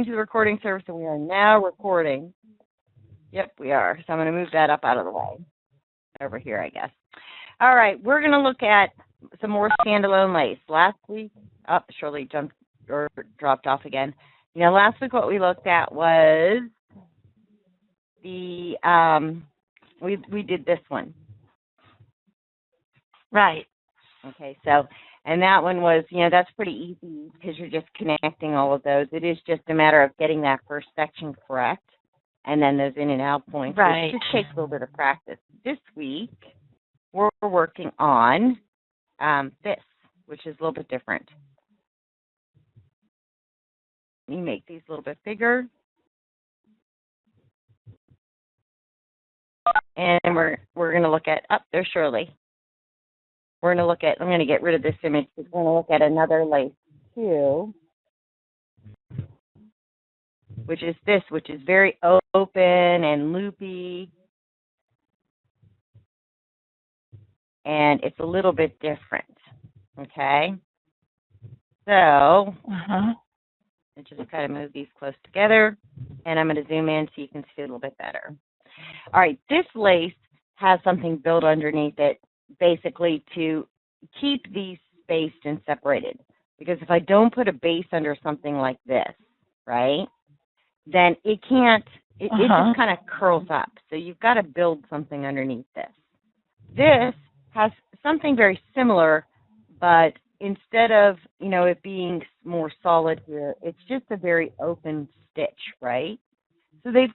to the recording service, and we are now recording. Yep, we are. So I'm going to move that up out of the way. Over here, I guess. All right, we're going to look at some more standalone lace. Last week, Shirley jumped or dropped off again. You know, last week what we looked at was the, we did this one. Right. Okay, so, and that one was, you know, that's pretty easy because you're just connecting all of those. It is just a matter of getting that first section correct and then those in and out points. Right. It just takes a little bit of practice. This week, we're working on this, which is a little bit different. You make these a little bit bigger. And we're going to look at, there's Shirley. We're going to look at, I'm going to get rid of this image because we're going to look at another lace too, which is this, which is very open and loopy. And it's a little bit different, okay? So, let's just kind of move these close together, and I'm going to zoom in so you can see a little bit better. All right, this lace has something built underneath it, basically to keep these spaced and separated. Because if I don't put a base under something like this, right, then it can't, it just kind of curls up. So you've got to build something underneath this. This has something very similar, but instead of, you know, it being more solid here, it's just a very open stitch, right? So there's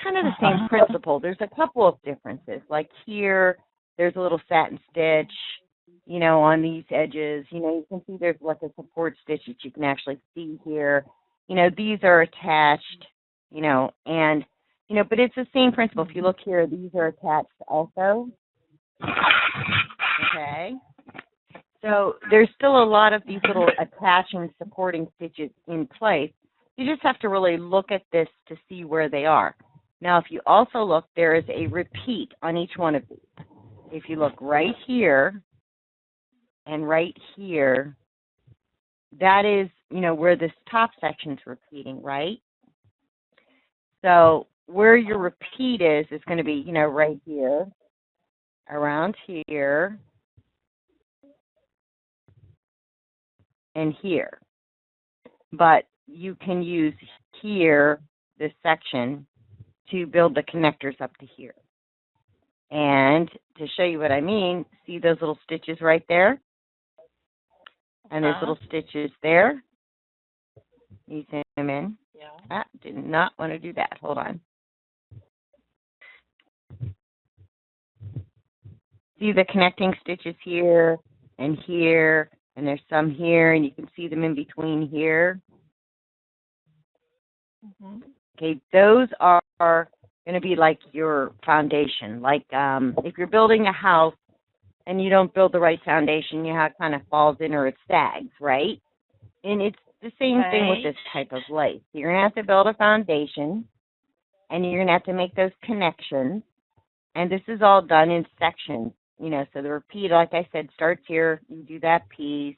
kind of the same principle. There's a couple of differences. Like here, there's a little satin stitch, you know, on these edges. You know, you can see there's like a support stitch that you can actually see here. You know, these are attached, you know, and, you know, but it's the same principle. If you look here, these are attached also. Okay. So there's still a lot of these little attaching, supporting stitches in place. You just have to really look at this to see where they are. Now, if you also look, there is a repeat on each one of these. If you look right here and right here, that is, you know, where this top section's repeating, right? So where your repeat is going to be, you know, right here, around here, and here. But you can use here, this section, to build the connectors up to here. And to show you what I mean, see those little stitches right there? And there's little stitches there. You zoom in. Yeah. Did not want to do that. Hold on. See the connecting stitches here and here, and there's some here, and you can see them in between here. Okay, those are going to be like your foundation. Like if you're building a house and you don't build the right foundation, you know how it kind of falls in or it sags, right? And it's the same thing with this type of lace. You're going to have to build a foundation, and you're going to have to make those connections. And this is all done in sections, you know. So the repeat, like I said, starts here. You do that piece,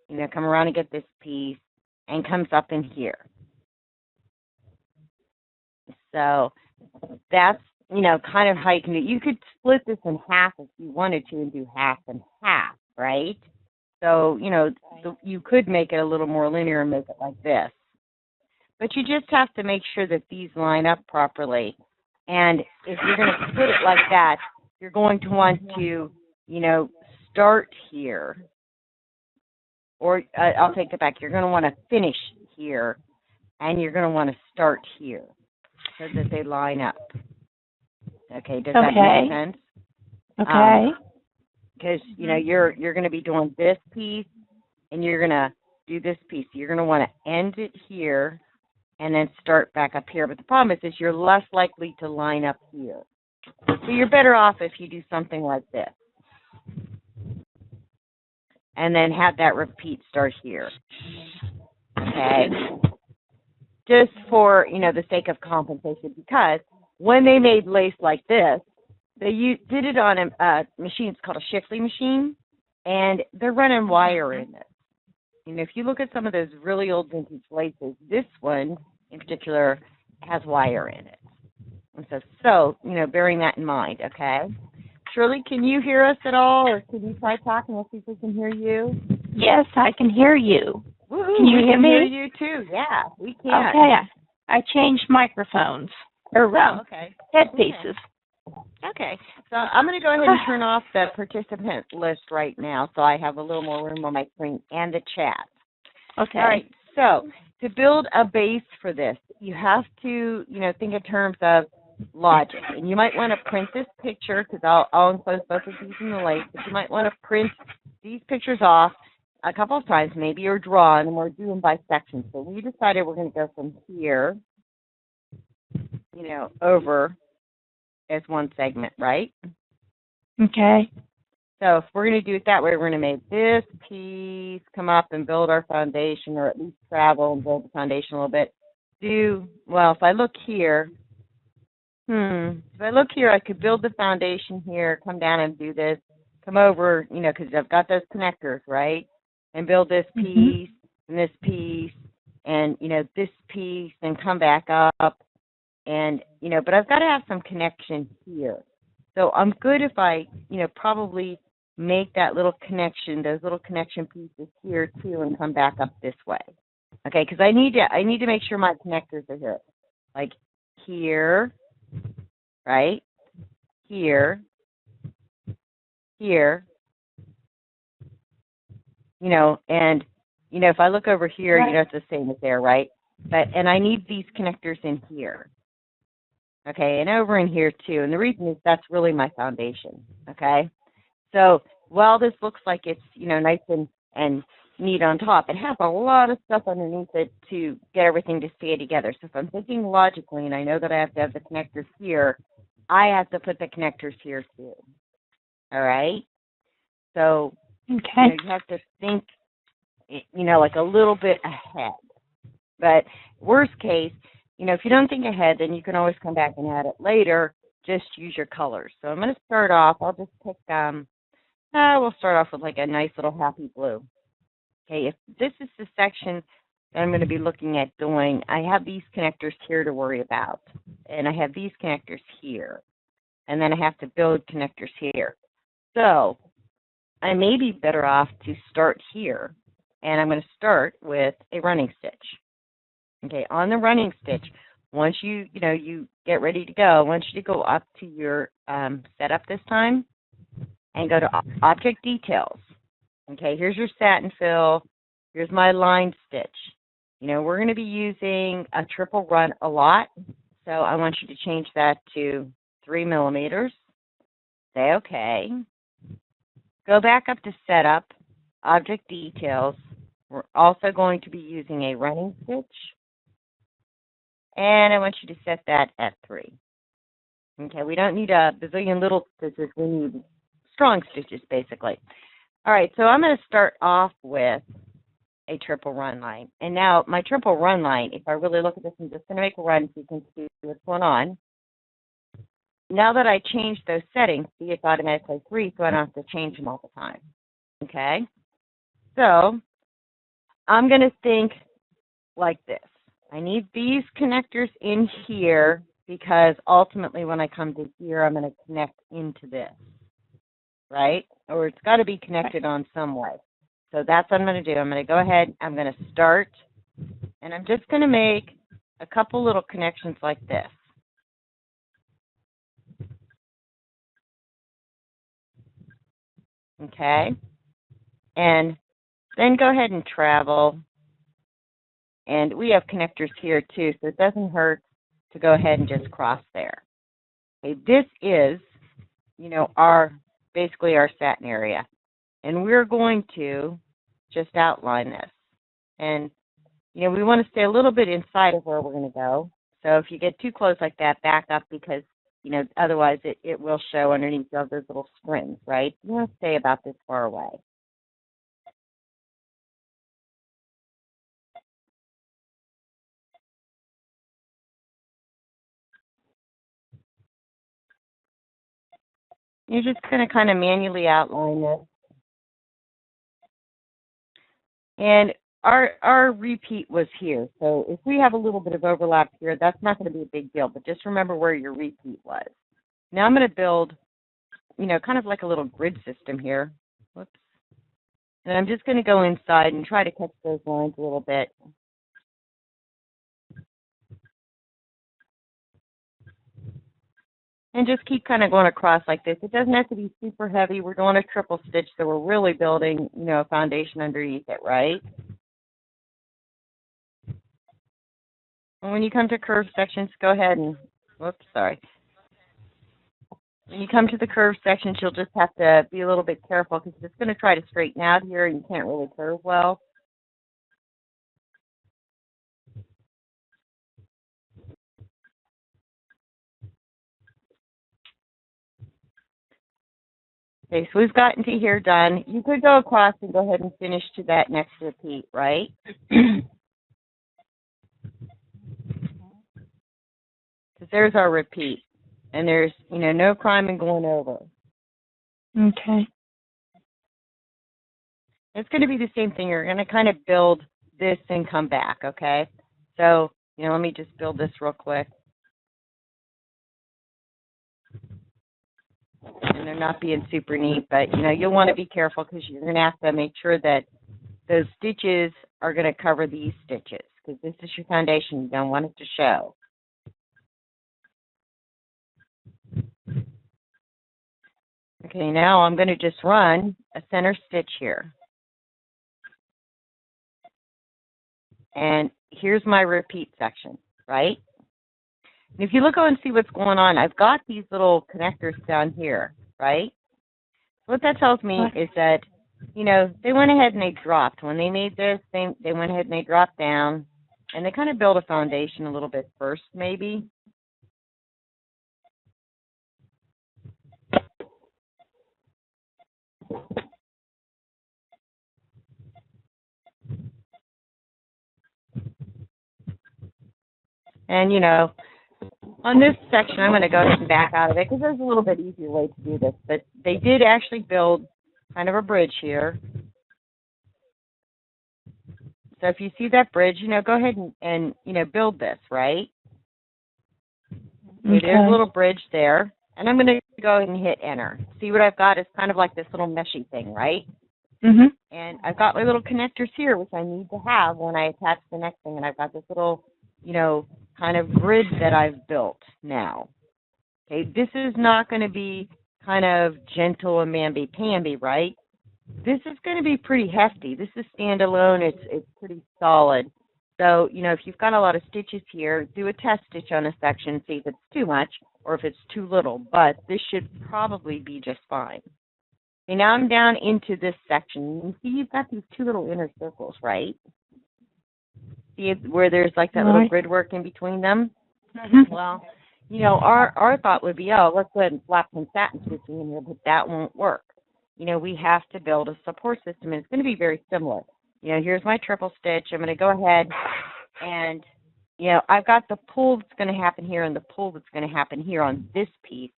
you know, come around and get this piece, and comes up in here. So that's, you know, kind of how you can do it. You could split this in half if you wanted to and do half and half, right? So, you know, you could make it a little more linear and make it like this. But you just have to make sure that these line up properly. And if you're going to put it like that, you're going to want to, you know, start here. Or I'll take it back. You're going to want to finish here, and you're going to want to start here, so that they line up. Okay, does that make sense? Okay. Because, you know, you're going to be doing this piece, and you're going to do this piece. You're going to want to end it here and then start back up here. But the problem is you're less likely to line up here. So you're better off if you do something like this. And then have that repeat start here. Okay? Just for, you know, the sake of compensation, because when they made lace like this, they did it on a machine. It's called a Shifley machine, and they're running wire in this. You know, if you look at some of those really old vintage laces, this one in particular has wire in it. And so, you know, bearing that in mind, okay? Shirley, can you hear us at all, or can you try talking? We'll see if we can hear you. Yes, I can hear you. Woo-hoo, can you hear me? We can hear you too. Yeah, we can. Okay, I changed microphones or okay. headpieces. Okay, so I'm going to go ahead and turn off the participant list right now, so I have a little more room on my screen and the chat. Okay. All right. So to build a base for this, you have to, you know, think in terms of logic. And you might want to print this picture, because I'll enclose both of these in the lace, but you might want to print these pictures off a couple of times maybe, or draw, and we're doing by sections. So we decided we're going to go from here, you know, over as one segment, right? Okay. So if we're going to do it that way, we're going to make this piece come up and build our foundation, or at least travel and build the foundation a little bit. Well, if I look here, I could build the foundation here, come down and do this, come over, you know, because I've got those connectors, right? And build this piece and this piece and, you know, this piece and come back up. And, you know, but I've got to have some connection here. So I'm good if I, you know, probably make that little connection, those little connection pieces here too, and come back up this way. Okay, because I need to make sure my connectors are here. Like here, right? Here, here. You know, and, you know, if I look over here, you know, it's the same as there, right? And I need these connectors in here. Okay, and over in here too. And the reason is that's really my foundation, okay? So while this looks like it's, you know, nice and neat on top, it has a lot of stuff underneath it to get everything to stay together. So if I'm thinking logically, and I know that I have to have the connectors here, I have to put the connectors here too. All right? So you know, you have to think, you know, like a little bit ahead. But worst case, you know, if you don't think ahead, then you can always come back and add it later. Just use your colors. So I'm going to start off. I'll just pick, we'll start off with like a nice little happy blue. Okay, if this is the section that I'm going to be looking at doing, I have these connectors here to worry about. And I have these connectors here. And then I have to build connectors here. So I may be better off to start here. And I'm going to start with a running stitch. Okay, on the running stitch, once you get ready to go, I want you to go up to your setup this time and go to Object Details. Okay, here's your satin fill. Here's my line stitch. You know, we're going to be using a triple run a lot, so I want you to change that to 3 millimeters. Say OK. Go back up to Setup, Object Details. We're also going to be using a running stitch. And I want you to set that at 3. Okay, we don't need a bazillion little stitches. We need strong stitches, basically. All right, so I'm going to start off with a triple run line. And now my triple run line, if I really look at this, I'm just going to make a run so you can see what's going on. Now that I changed those settings, see, it's automatically 3, so I don't have to change them all the time. Okay? So I'm going to think like this. I need these connectors in here because ultimately when I come to here, I'm going to connect into this, right? Or it's got to be connected on some way. So that's what I'm going to do. I'm going to go ahead, I'm going to start, and I'm just going to make a couple little connections like this. Okay? And then go ahead and travel. And we have connectors here too, so it doesn't hurt to go ahead and just cross there. Okay, this is, you know, basically our satin area. And we're going to just outline this. And, you know, we want to stay a little bit inside of where we're going to go. So if you get too close like that, back up because, you know, otherwise it will show underneath all those little strings, right? You want to stay about this far away. You're just going to kind of manually outline this. And our repeat was here. So if we have a little bit of overlap here, that's not going to be a big deal. But just remember where your repeat was. Now I'm going to build, kind of like a little grid system here. Whoops. And I'm just going to go inside and try to catch those lines a little bit. And just keep kind of going across like this. It doesn't have to be super heavy. We're doing a triple stitch, so we're really building, a foundation underneath it, right? And when you come to curved sections, go ahead and, whoops, sorry. When you come to the curved sections, you'll just have to be a little bit careful because it's going to try to straighten out here and you can't really curve well. Okay, so we've gotten to here done. You could go across and go ahead and finish to that next repeat, right? Because there's our repeat. And there's, no crime in going over. Okay. It's going to be the same thing. You're going to kind of build this and come back, okay? So, let me just build this real quick. And they're not being super neat, but, you'll want to be careful because you're going to have to make sure that those stitches are going to cover these stitches because this is your foundation. You don't want it to show. Okay, now I'm going to just run a center stitch here. And here's my repeat section, right? And if you look and see what's going on, I've got these little connectors down here, right? What that tells me is that, they went ahead and they dropped. When they made this, they went ahead and they dropped down, and they kind of built a foundation a little bit first, maybe. And, on this section, I'm going to go ahead and back out of it because there's a little bit easier way to do this. But they did actually build kind of a bridge here. So if you see that bridge, go ahead and build this, right? Okay. There's a little bridge there. And I'm going to go ahead and hit enter. See what I've got is kind of like this little meshy thing, right? Mhm. And I've got my little connectors here, which I need to have when I attach the next thing. And I've got this little, kind of grid that I've built now. Okay, this is not going to be kind of gentle and mamby-pamby, right? This is going to be pretty hefty. This is standalone. It's pretty solid. So, if you've got a lot of stitches here, do a test stitch on a section, see if it's too much or if it's too little. But this should probably be just fine. Okay, now I'm down into this section. You see you've got these two little inner circles, right? See where there's like that little grid work in between them? Mhm. Well, our thought would be, oh, let's go ahead and slap some satin stitching in here, but that won't work. We have to build a support system, and it's going to be very similar. Here's my triple stitch. I'm going to go ahead and, I've got the pull that's going to happen here and the pull that's going to happen here on this piece,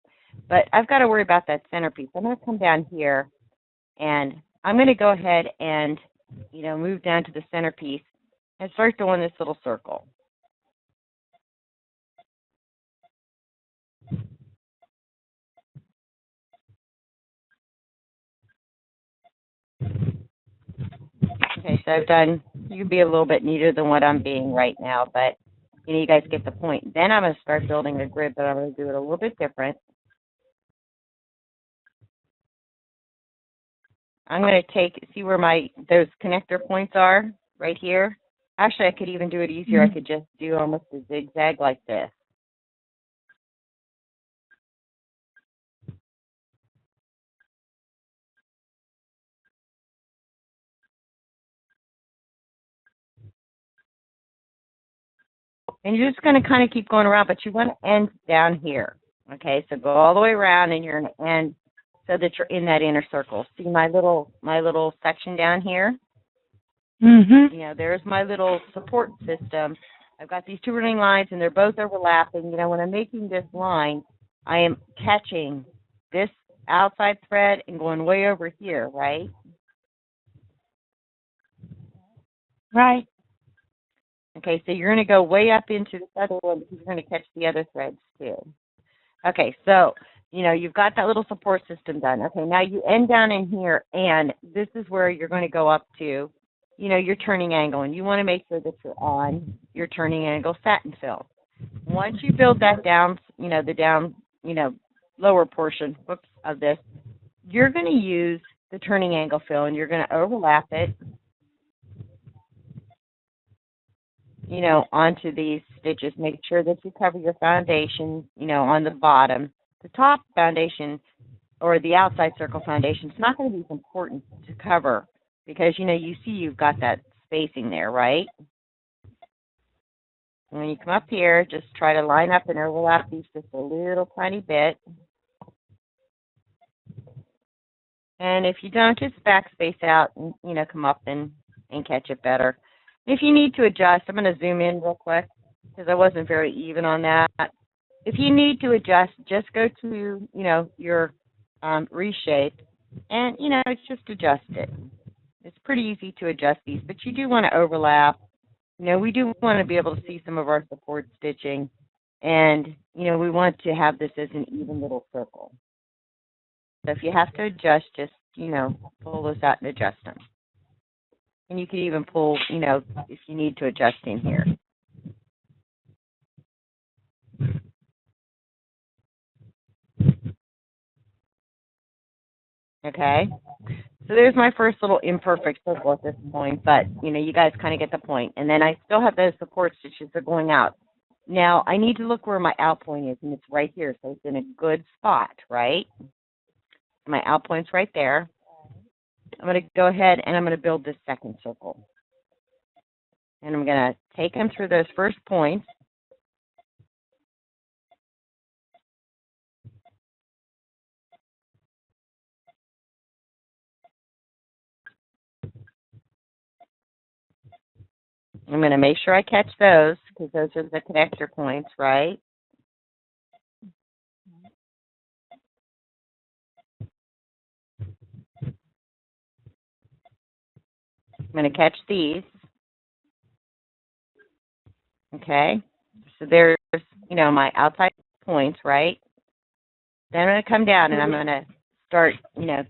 but I've got to worry about that center piece. I'm going to come down here, and I'm going to go ahead and, move down to the center piece and start doing this little circle. Okay, so I've done, you can be a little bit neater than what I'm being right now, but you guys get the point. Then I'm going to start building a grid, but I'm going to do it a little bit different. I'm going to see where those connector points are right here. Actually, I could even do it easier. I could just do almost a zigzag like this. And you're just going to kind of keep going around, but you want to end down here. Okay, so go all the way around, and you're going to end so that you're in that inner circle. See my little section down here? Mhm. There's my little support system. I've got these two running lines, and they're both overlapping. When I'm making this line, I am catching this outside thread and going way over here, right? Right. Okay, so you're going to go way up into this other one because you're going to catch the other threads too. Okay, so, you've got that little support system done. Okay, now you end down in here, and this is where you're going to go up to, your turning angle, and you want to make sure that you're on your turning angle satin fill. Once you build that down, the down, lower portion, of this, you're going to use the turning angle fill, and you're going to overlap it, onto these stitches. Make sure that you cover your foundation, on the bottom. The top foundation or the outside circle foundation is not going to be as important to cover because, you see you've got that spacing there, right? When you come up here, just try to line up and overlap these just a little tiny bit. And if you don't, just backspace out and, come up and catch it better. If you need to adjust, I'm going to zoom in real quick because I wasn't very even on that. If you need to adjust, just go to, your reshape and, it's just adjust it. It's pretty easy to adjust these, but you do want to overlap. We do want to be able to see some of our support stitching, and, we want to have this as an even little circle. So if you have to adjust, just, pull those out and adjust them. And you can even pull, if you need to adjust in here. Okay? So there's my first little imperfect circle at this point, but, you guys kind of get the point. And then I still have those support stitches that are going out. Now, I need to look where my out point is, and it's right here, so it's in a good spot, right? My out point's right there. I'm going to go ahead and I'm going to build this second circle. And I'm going to take them through those first points. I'm going to make sure I catch those because those are the connector points, right? I'm going to catch these. Okay? So there's, my outside points, right? Then I'm going to come down and I'm going to start,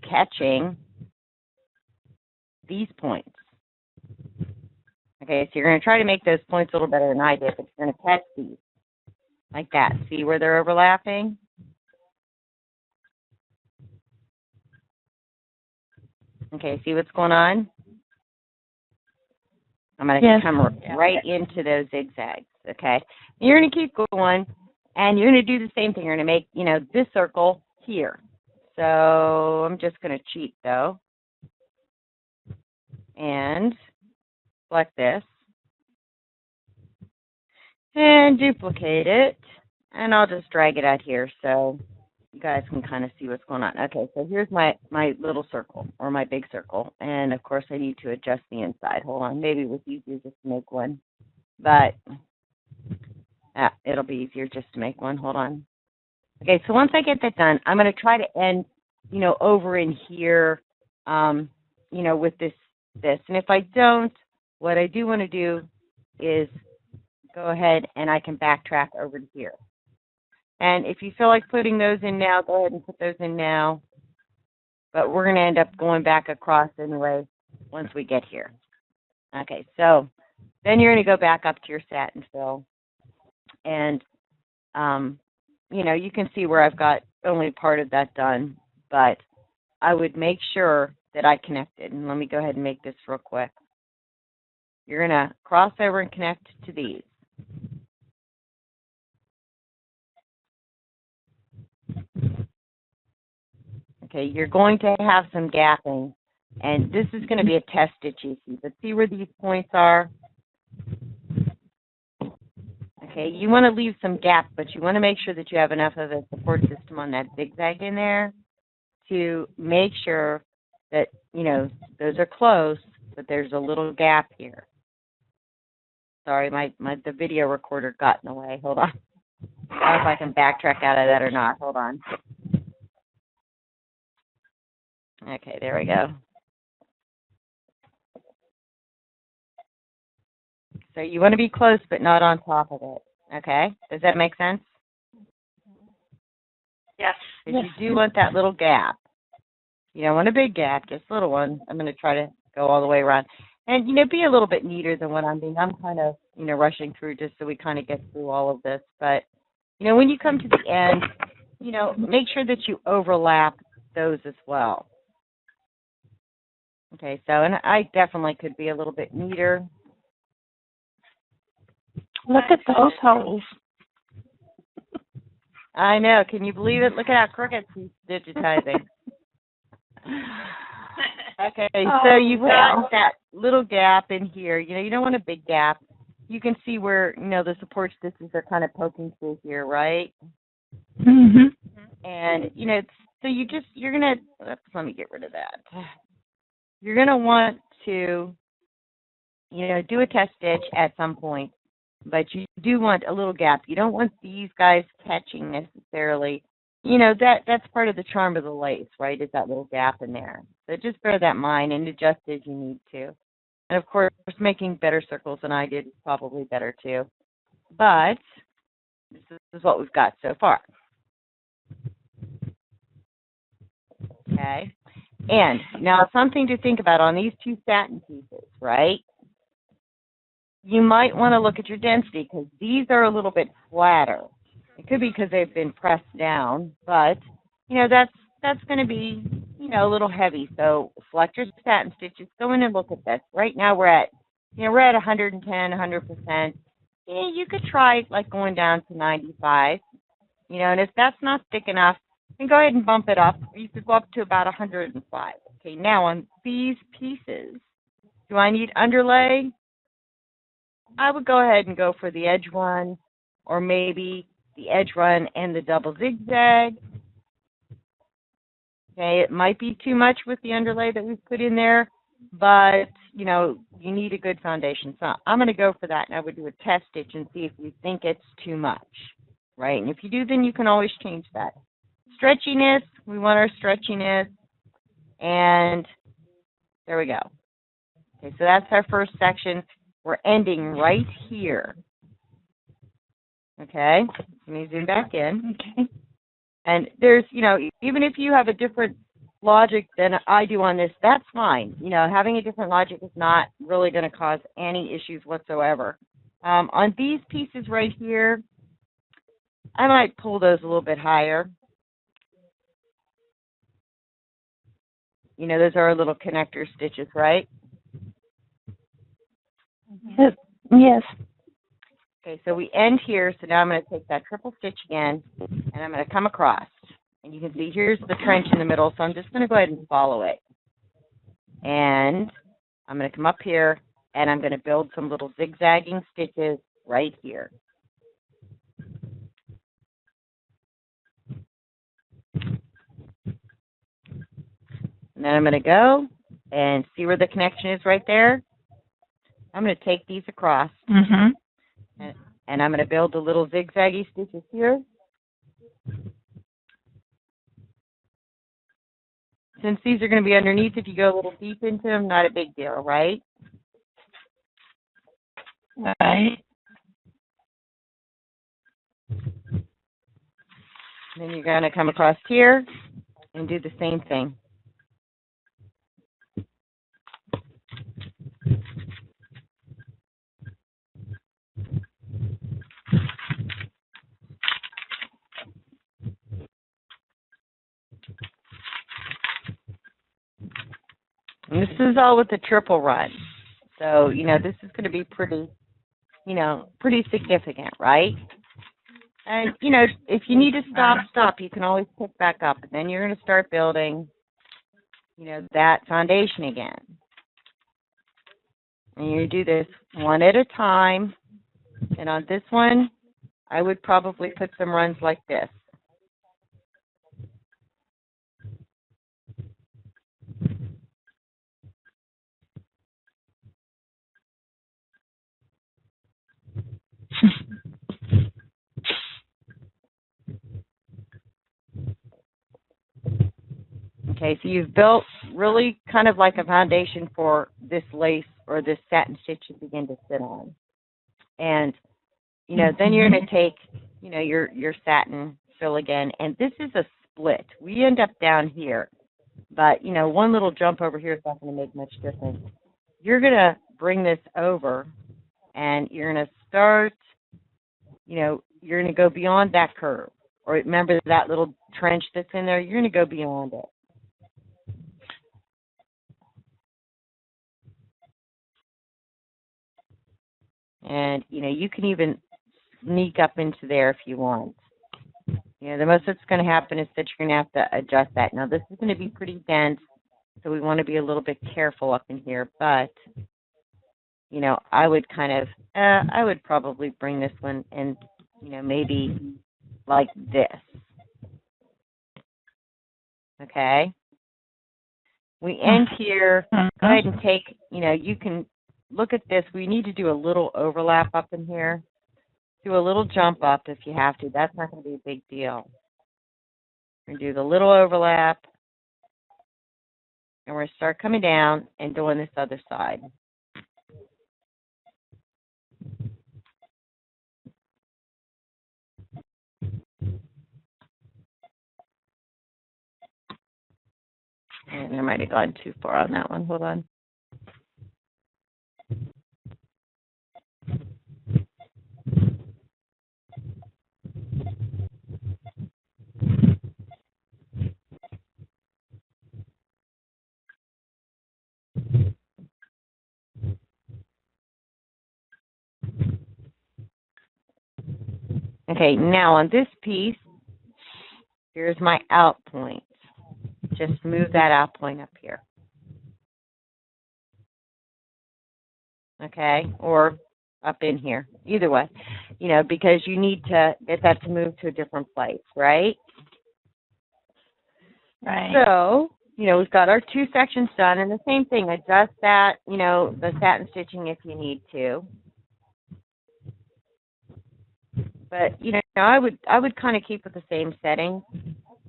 catching these points. Okay, so you're going to try to make those points a little better than I did, but you're going to catch these like that. See where they're overlapping? Okay, see what's going on? I'm going to come right into those zigzags, okay? You're going to keep going, and you're going to do the same thing. You're going to make, this circle here. So I'm just going to cheat, though, and select this, and duplicate it, and I'll just drag it out here so you guys can kind of see what's going on. Okay, so here's my little circle, or my big circle, and of course I need to adjust the inside. Hold on, maybe it was easier just to make one, but it'll be easier just to make one. Hold on. Okay, so once I get that done, I'm going to try to end, over in here, with this. And if I don't, what I do want to do is go ahead and I can backtrack over to here. And if you feel like putting those in now, go ahead and put those in now. But we're going to end up going back across anyway once we get here. Okay, so then you're going to go back up to your satin fill. And, you can see where I've got only part of that done. But I would make sure that I connected. And let me go ahead and make this real quick. You're going to cross over and connect to these. Okay, you're going to have some gapping, and this is going to be a test stitch issue, but see where these points are? Okay, you want to leave some gap, but you want to make sure that you have enough of a support system on that zigzag in there to make sure that, those are close, but there's a little gap here. Sorry, the video recorder got in the way. Hold on. I don't know if I can backtrack out of that or not. Hold on. Okay, there we go. So you want to be close, but not on top of it. Okay? Does that make sense? Yes. Because you do want that little gap. You don't want a big gap, just a little one. I'm going to try to go all the way around. And, be a little bit neater than what I'm being. I'm kind of, rushing through just so we kind of get through all of this. But, when you come to the end, make sure that you overlap those as well. Okay, so, and I definitely could be a little bit neater. Look at those holes. I know. Can you believe it? Look at how crooked she's digitizing. Okay, so you've got that little gap in here. You don't want a big gap. You can see where, the support stitches are kind of poking through here, right? Mhm. And, so you're going to, let me get rid of that. You're going to want to, do a test stitch at some point, but you do want a little gap. You don't want these guys catching necessarily. That's part of the charm of the lace, right, is that little gap in there. So just bear that in mind and adjust as you need to. And, of course, making better circles than I did is probably better, too. But this is what we've got so far. Okay? And now something to think about on these two satin pieces, right? You might want to look at your density because these are a little bit flatter. It could be because they've been pressed down, but, that's going to be, a little heavy. So select your satin stitches. Go in and look at this. Right now we're at 110, 100%. You could try, like, going down to 95, and if that's not thick enough, then go ahead and bump it up. You could go up to about 105. Okay, now on these pieces, do I need underlay? I would go ahead and go for the edge run, or maybe the edge run and the double zigzag. Okay, it might be too much with the underlay that we've put in there, but, you need a good foundation. So I'm going to go for that, and I would do a test stitch and see if you think it's too much, right? And if you do, then you can always change that. Stretchiness, we want our stretchiness, and there we go. Okay, so that's our first section. We're ending right here. Okay, let me zoom back in. Okay. And there's, even if you have a different logic than I do on this, that's fine. Having a different logic is not really going to cause any issues whatsoever. On these pieces right here, I might pull those a little bit higher. Those are our little connector stitches, right? Yes. Okay, so we end here, so now I'm going to take that triple stitch again, and I'm going to come across. And you can see here's the trench in the middle, so I'm just going to go ahead and follow it. And I'm going to come up here, and I'm going to build some little zigzagging stitches right here. And then I'm going to go and see where the connection is right there. I'm going to take these across. Mhm. And I'm going to build the little zigzaggy stitches here. Since these are going to be underneath, if you go a little deep into them, not a big deal, right? Right. Then you're going to come across here and do the same thing. And this is all with the triple run. So, this is going to be pretty, pretty significant, right? And, if you need to stop. You can always pick back up. And then you're going to start building, that foundation again. And you do this one at a time. And on this one, I would probably put some runs like this. Okay, so you've built really kind of like a foundation for this lace or this satin stitch to begin to sit on. And, then you're going to take, your satin fill again. And this is a split. We end up down here. But, one little jump over here is not going to make much difference. You're going to bring this over, and you're going to start, you're going to go beyond that curve. Or remember that little trench that's in there? You're going to go beyond it. And, you can even sneak up into there if you want. The most that's going to happen is that you're going to have to adjust that. Now, this is going to be pretty dense, so we want to be a little bit careful up in here. But, I would I would probably bring this one in, maybe like this. Okay? We end here. Go ahead and take, you can look at this. We need to do a little overlap up in here. Do a little jump up if you have to. That's not going to be a big deal. We're going to do the little overlap. And we're going to start coming down and doing this other side. And I might have gone too far on that one. Hold on. Okay, now on this piece, here's my out point. Just move that out point up here. Okay, or up in here. Either way, because you need to get that to move to a different place, right? Right. So, we've got our two sections done, and the same thing, adjust that, the satin stitching if you need to. But, I would kind of keep with the same setting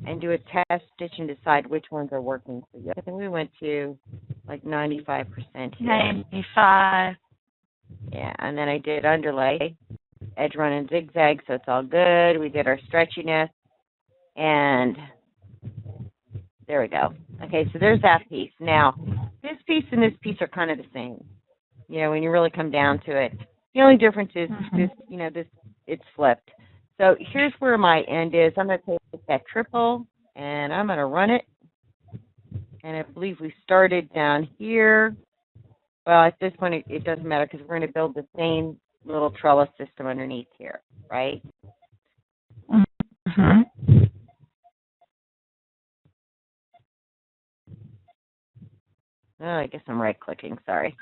and do a test stitch and decide which ones are working for you. I think we went to like 95% here. 95. Yeah, and then I did underlay, edge run and zigzag, so it's all good. We did our stretchiness, and there we go. Okay, so there's that piece. Now, this piece and this piece are kind of the same. When you really come down to it, the only difference is this, it's flipped. So here's where my end is. I'm going to take that triple, and I'm going to run it. And I believe we started down here. Well, at this point, it doesn't matter because we're going to build the same little trellis system underneath here, right? Mm-hmm. Oh, I guess I'm right-clicking. Sorry.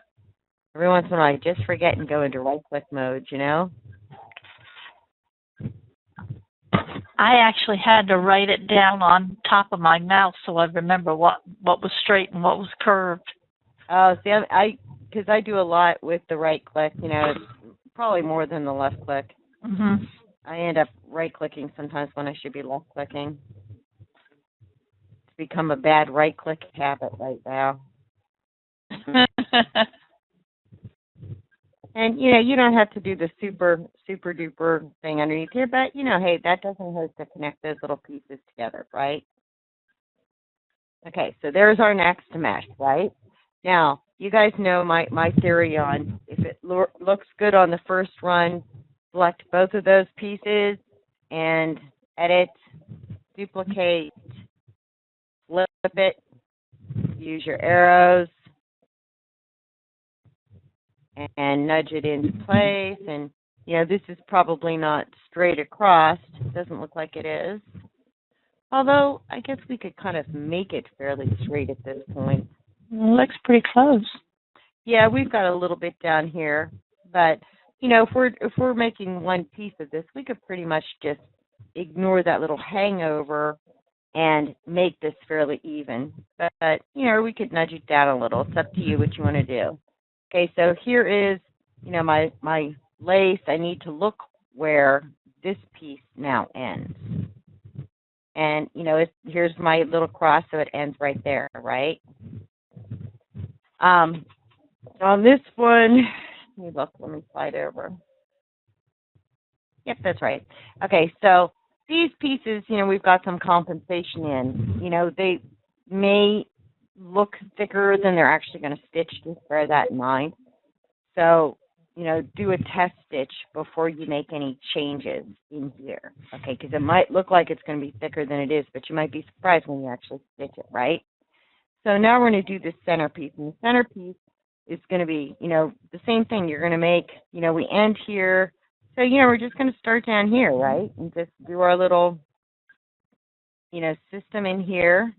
Every once in a while, I just forget and go into right-click mode, I actually had to write it down on top of my mouse so I remember what was straight and what was curved. Oh, see, because I do a lot with the right-click, probably more than the left-click. Mm-hmm. I end up right-clicking sometimes when I should be left-clicking. It's become a bad right-click habit right now. And, you don't have to do the super duper thing underneath here, but, hey, that doesn't hurt to connect those little pieces together, right? Okay, so there's our next mesh, right? Now, you guys know my theory on if it looks good on the first run, select both of those pieces and edit, duplicate, flip it, use your arrows, and nudge it into place. And, this is probably not straight across. It doesn't look like it is. Although, I guess we could kind of make it fairly straight at this point. It looks pretty close. Yeah, we've got a little bit down here. But, if we're making one piece of this, we could pretty much just ignore that little hangover and make this fairly even. But we could nudge it down a little. It's up to you what you want to do. Okay, so here is, my lace. I need to look where this piece now ends. And, here's my little cross, so it ends right there, right? On this one, let me slide over. Yep, that's right. Okay, so these pieces, we've got some compensation in. They may look thicker than they're actually going to stitch. Just bear that in mind. So, do a test stitch before you make any changes in here. Okay, because it might look like it's going to be thicker than it is, but you might be surprised when you actually stitch it, right? So now we're going to do the centerpiece. And the centerpiece is going to be, the same thing. You're going to make, we end here. So, we're just going to start down here, right? And just do our little, system in here.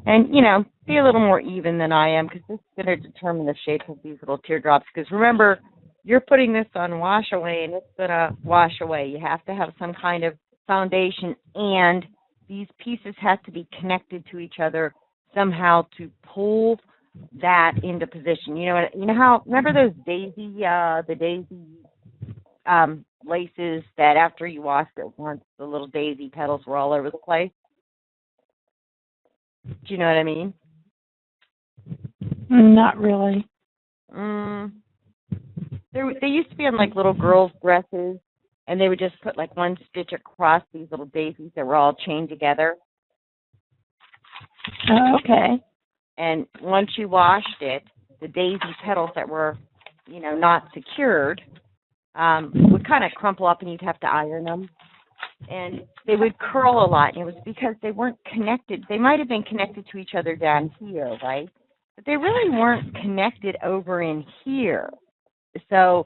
And, be a little more even than I am, because this is going to determine the shape of these little teardrops. Because remember, you're putting this on wash away, and it's going to wash away. You have to have some kind of foundation, and these pieces have to be connected to each other somehow to pull that into position. Remember those the daisy laces that after you washed it once, the little daisy petals were all over the place? Do you know what I mean? Not really. They used to be on like little girls' dresses, and they would just put like one stitch across these little daisies that were all chained together. Oh, okay. And once you washed it, the daisy petals that were, not secured, would kind of crumple up, and you'd have to iron them. And they would curl a lot, and it was because they weren't connected. They might have been connected to each other down here, right? But they really weren't connected over in here. So,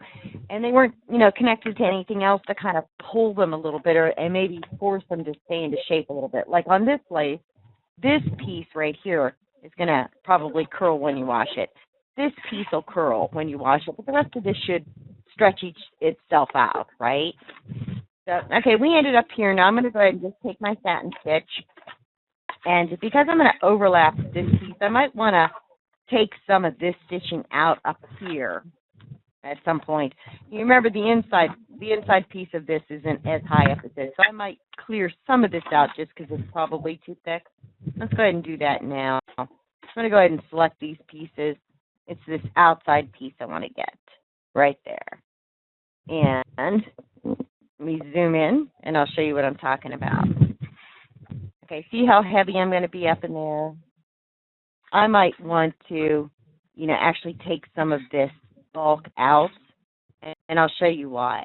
and they weren't, connected to anything else to kind of pull them a little bit and maybe force them to stay into shape a little bit. Like on this lace, this piece right here is going to probably curl when you wash it. This piece will curl when you wash it, but the rest of this should stretch itself out, right? So, okay, we ended up here. Now I'm going to go ahead and just take my satin stitch. And because I'm going to overlap this piece, I might want to take some of this stitching out up here at some point. You remember the inside piece of this isn't as high up as this, so I might clear some of this out just because it's probably too thick. Let's go ahead and do that now. I'm going to go ahead and select these pieces. It's this outside piece I want to get right there. And let me zoom in, and I'll show you what I'm talking about. Okay, see how heavy I'm going to be up in there? I might want to, actually take some of this bulk out, and I'll show you why.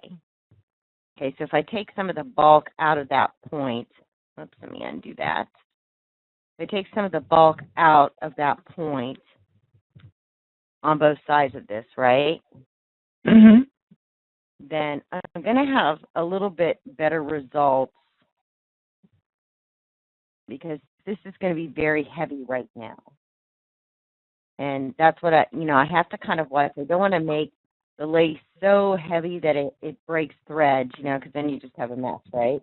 Okay, so if I take some of the bulk out of that point, oops, let me undo that. If I take some of the bulk out of that point on both sides of this, right? Mm-hmm. Then I'm going to have a little bit better results because this is going to be very heavy right now. And that's what I have to kind of watch. I don't want to make the lace so heavy that it breaks threads, because then you just have a mess, right?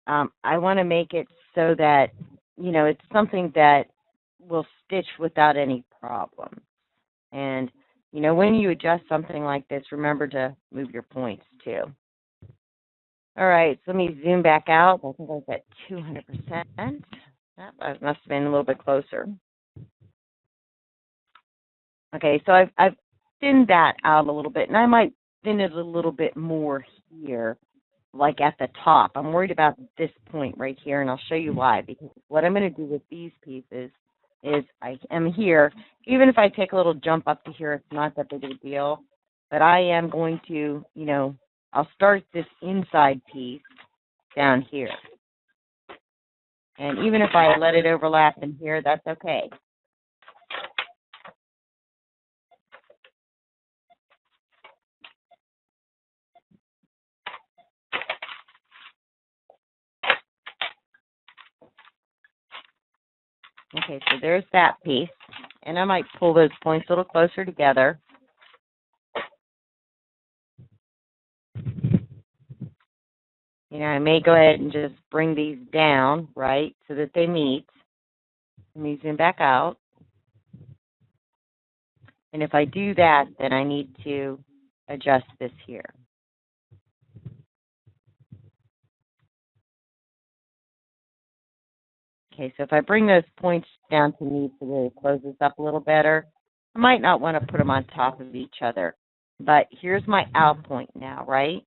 I want to make it so that, it's something that will stitch without any problem. And, when you adjust something like this, remember to move your points too. All right, so let me zoom back out. I think I was at 200%. That must have been a little bit closer. Okay, so I've thinned that out a little bit, and I might thin it a little bit more here, like at the top. I'm worried about this point right here, and I'll show you why. Because what I'm going to do with these pieces is I am here. Even if I take a little jump up to here, it's not that big of a deal. But I am going to, I'll start this inside piece down here. And even if I let it overlap in here, that's okay. Okay, so there's that piece. And I might pull those points a little closer together. I may go ahead and just bring these down, right, so that they meet. Let me zoom back out. And if I do that, then I need to adjust this here. Okay, so if I bring those points down to me so that it closes up a little better, I might not want to put them on top of each other. But here's my out point now, right?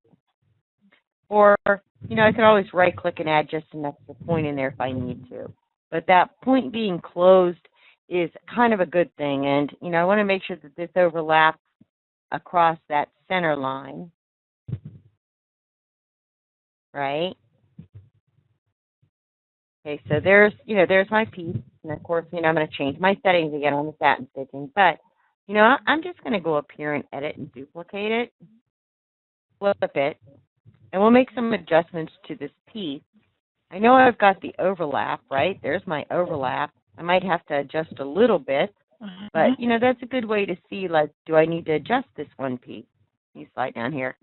Or, I could always right-click and add just an extra point in there if I need to. But that point being closed is kind of a good thing. And, I want to make sure that this overlaps across that center line, right? Okay, so there's my piece. And, of course, I'm going to change my settings again on the satin stitching. But, I'm just going to go up here and edit and duplicate it, flip it, and we'll make some adjustments to this piece. I know I've got the overlap, right? There's my overlap. I might have to adjust a little bit, but, that's a good way to see, like, do I need to adjust this one piece? You slide down here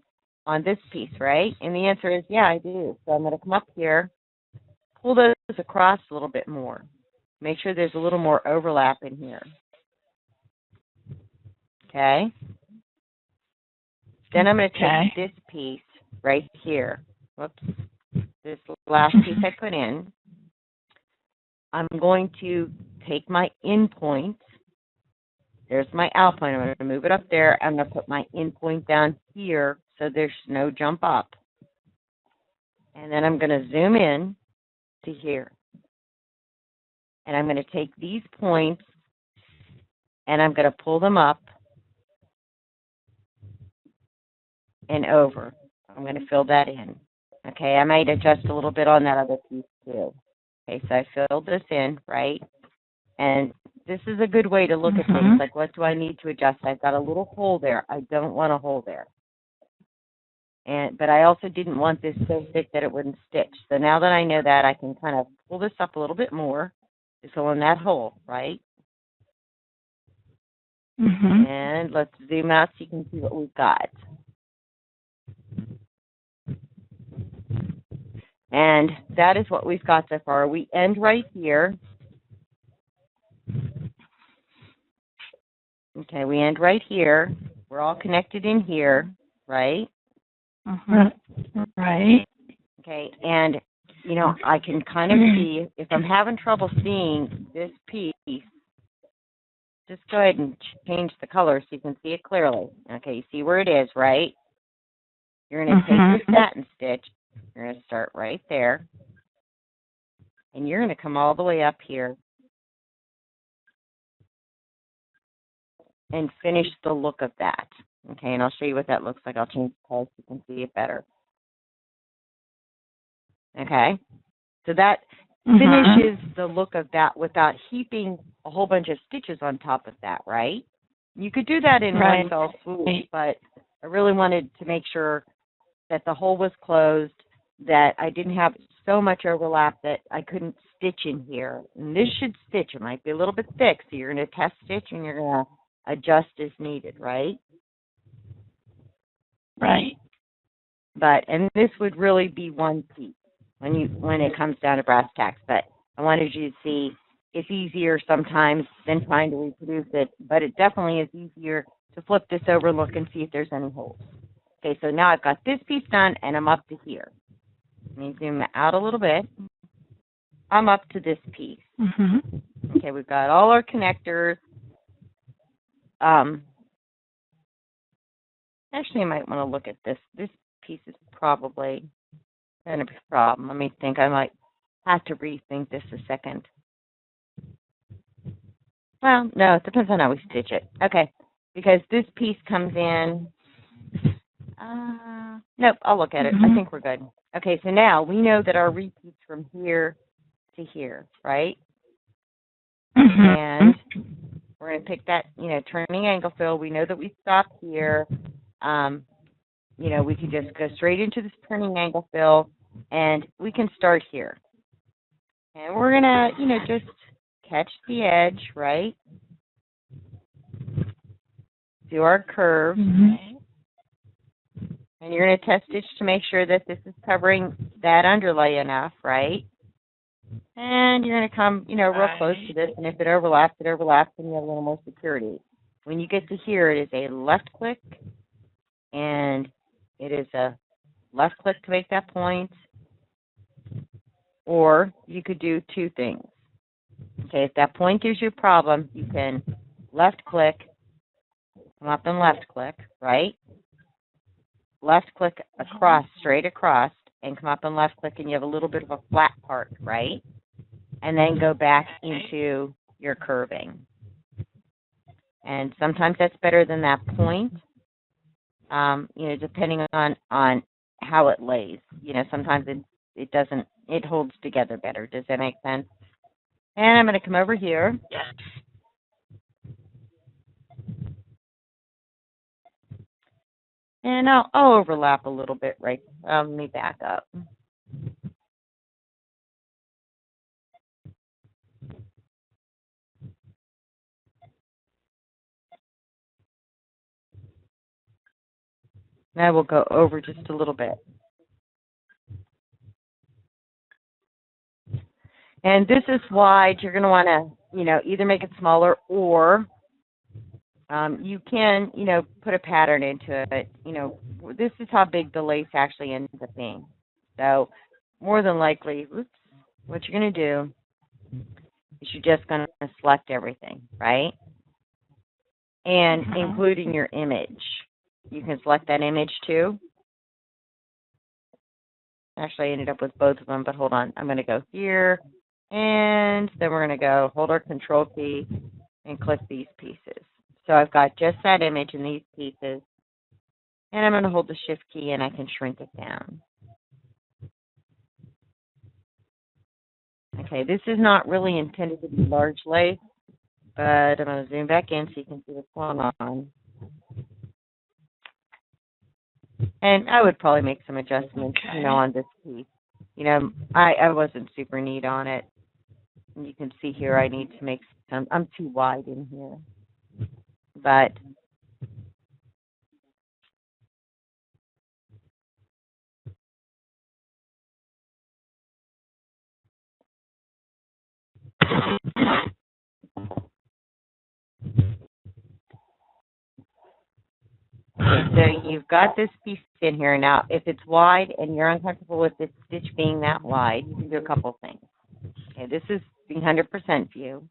on this piece, right? And the answer is, yeah, I do. So I'm going to come up here, pull those across a little bit more. Make sure there's a little more overlap in here. Okay? Then I'm going to take this piece right here. Whoops. This last piece I put in. I'm going to take my in point. There's my out point. I'm going to move it up there. I'm going to put my in point down here so there's no jump up. And then I'm going to zoom in to here. And I'm going to take these points and I'm going to pull them up and over. I'm going to fill that in. Okay, I might adjust a little bit on that other piece too. Okay, so I filled this in, right? And this is a good way to look at things, like what do I need to adjust? I've got a little hole there. I don't want a hole there. But I also didn't want this so thick that it wouldn't stitch. So now that I know that, I can kind of pull this up a little bit more to fill in that hole, right? And let's zoom out so you can see what we've got. And that is what we've got so far. We end right here. Okay, we end right here. We're all connected in here, right? Right. Okay, and, I can kind of see, if I'm having trouble seeing this piece, just go ahead and change the color so you can see it clearly. Okay, you see where it is, right? You're going to take your satin stitch. You're going to start right there. And you're going to come all the way up here and finish the look of that. Okay, and I'll show you what that looks like. I'll change the color so you can see it better. Okay, so that finishes the look of that without heaping a whole bunch of stitches on top of that, right? You could do that in one fell swoop, but I really wanted to make sure that the hole was closed, that I didn't have so much overlap that I couldn't stitch in here. And this should stitch. It might be a little bit thick, so you're going to test stitch and you're going to adjust as needed, right? Right. And this would really be one piece when it comes down to brass tacks. But I wanted you to see it's easier sometimes than trying to reproduce it, but it definitely is easier to flip this over and look and see if there's any holes. Okay, so now I've got this piece done, and I'm up to here. Let me zoom out a little bit. I'm up to this piece. Okay, we've got all our connectors. Actually, I might want to look at this. This piece is probably going to be a problem. Let me think. I might have to rethink this a second. Well, no, it depends on how we stitch it. Okay, because this piece comes in. Nope, I'll look at it. I think we're good. Okay, so now we know that our repeats from here to here, right? And we're going to pick that, turning angle fill. We know that we stopped here. We can just go straight into this turning angle fill, and we can start here. And we're going to, just catch the edge, right? Do our curve. And you're going to test stitch to make sure that this is covering that underlay enough, right? And you're going to come, real close to this, and if it overlaps, and you have a little more security. when you get to here, it is a left click, and it is a left click to make that point, or you could do two things. Okay, if that point gives you a problem, you can left click, come up and left click, right? Left click across, straight across, and come up and left click, and you have a little bit of a flat part, right? And then go back into your curving. And sometimes that's better than that point, depending on how it lays. Sometimes it doesn't, it holds together better. Does that make sense? And I'm going to come over here. Yes. And I'll overlap a little bit, right? Let me back up. Now we'll go over just a little bit. And this is wide. You're going to want to, either make it smaller, or you can, put a pattern into it. This is how big the lace actually ends up being. So more than likely, what you're going to do is you're just going to select everything, right? And including your image. You can select that image too. Actually, I ended up with both of them, but hold on. I'm going to go here, and then we're going to go hold our control key and click these pieces. So I've got just that image in these pieces, and I'm going to hold the shift key, and I can shrink it down. Okay, this is not really intended to be large lace, but I'm going to zoom back in so you can see what's going on. And I would probably make some adjustments, on this piece. I wasn't super neat on it. And you can see here I need to make some, I'm too wide in here. But okay, so you've got this piece in here. Now, if it's wide and you're uncomfortable with this stitch being that wide, you can do a couple things. Okay, this is the 100% view.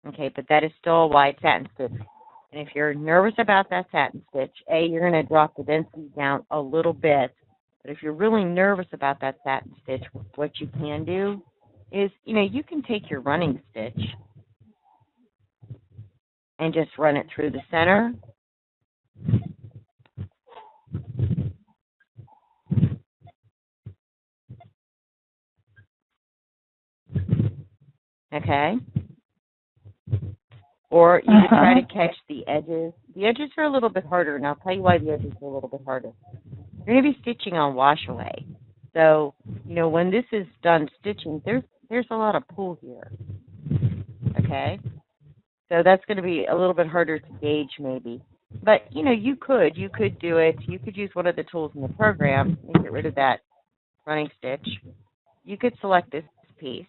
Okay, but that is still a wide satin stitch. And if you're nervous about that satin stitch, you're going to drop the density down a little bit. But if you're really nervous about that satin stitch, what you can do is, you can take your running stitch and just run it through the center. Okay. Or you could try to catch the edges. The edges are a little bit harder, and I'll tell you why the edges are a little bit harder. You're going to be stitching on wash away. So, when this is done stitching, there's a lot of pull here. Okay? So that's going to be a little bit harder to gauge maybe. But, you could do it. You could use one of the tools in the program and get rid of that running stitch. You could select this piece.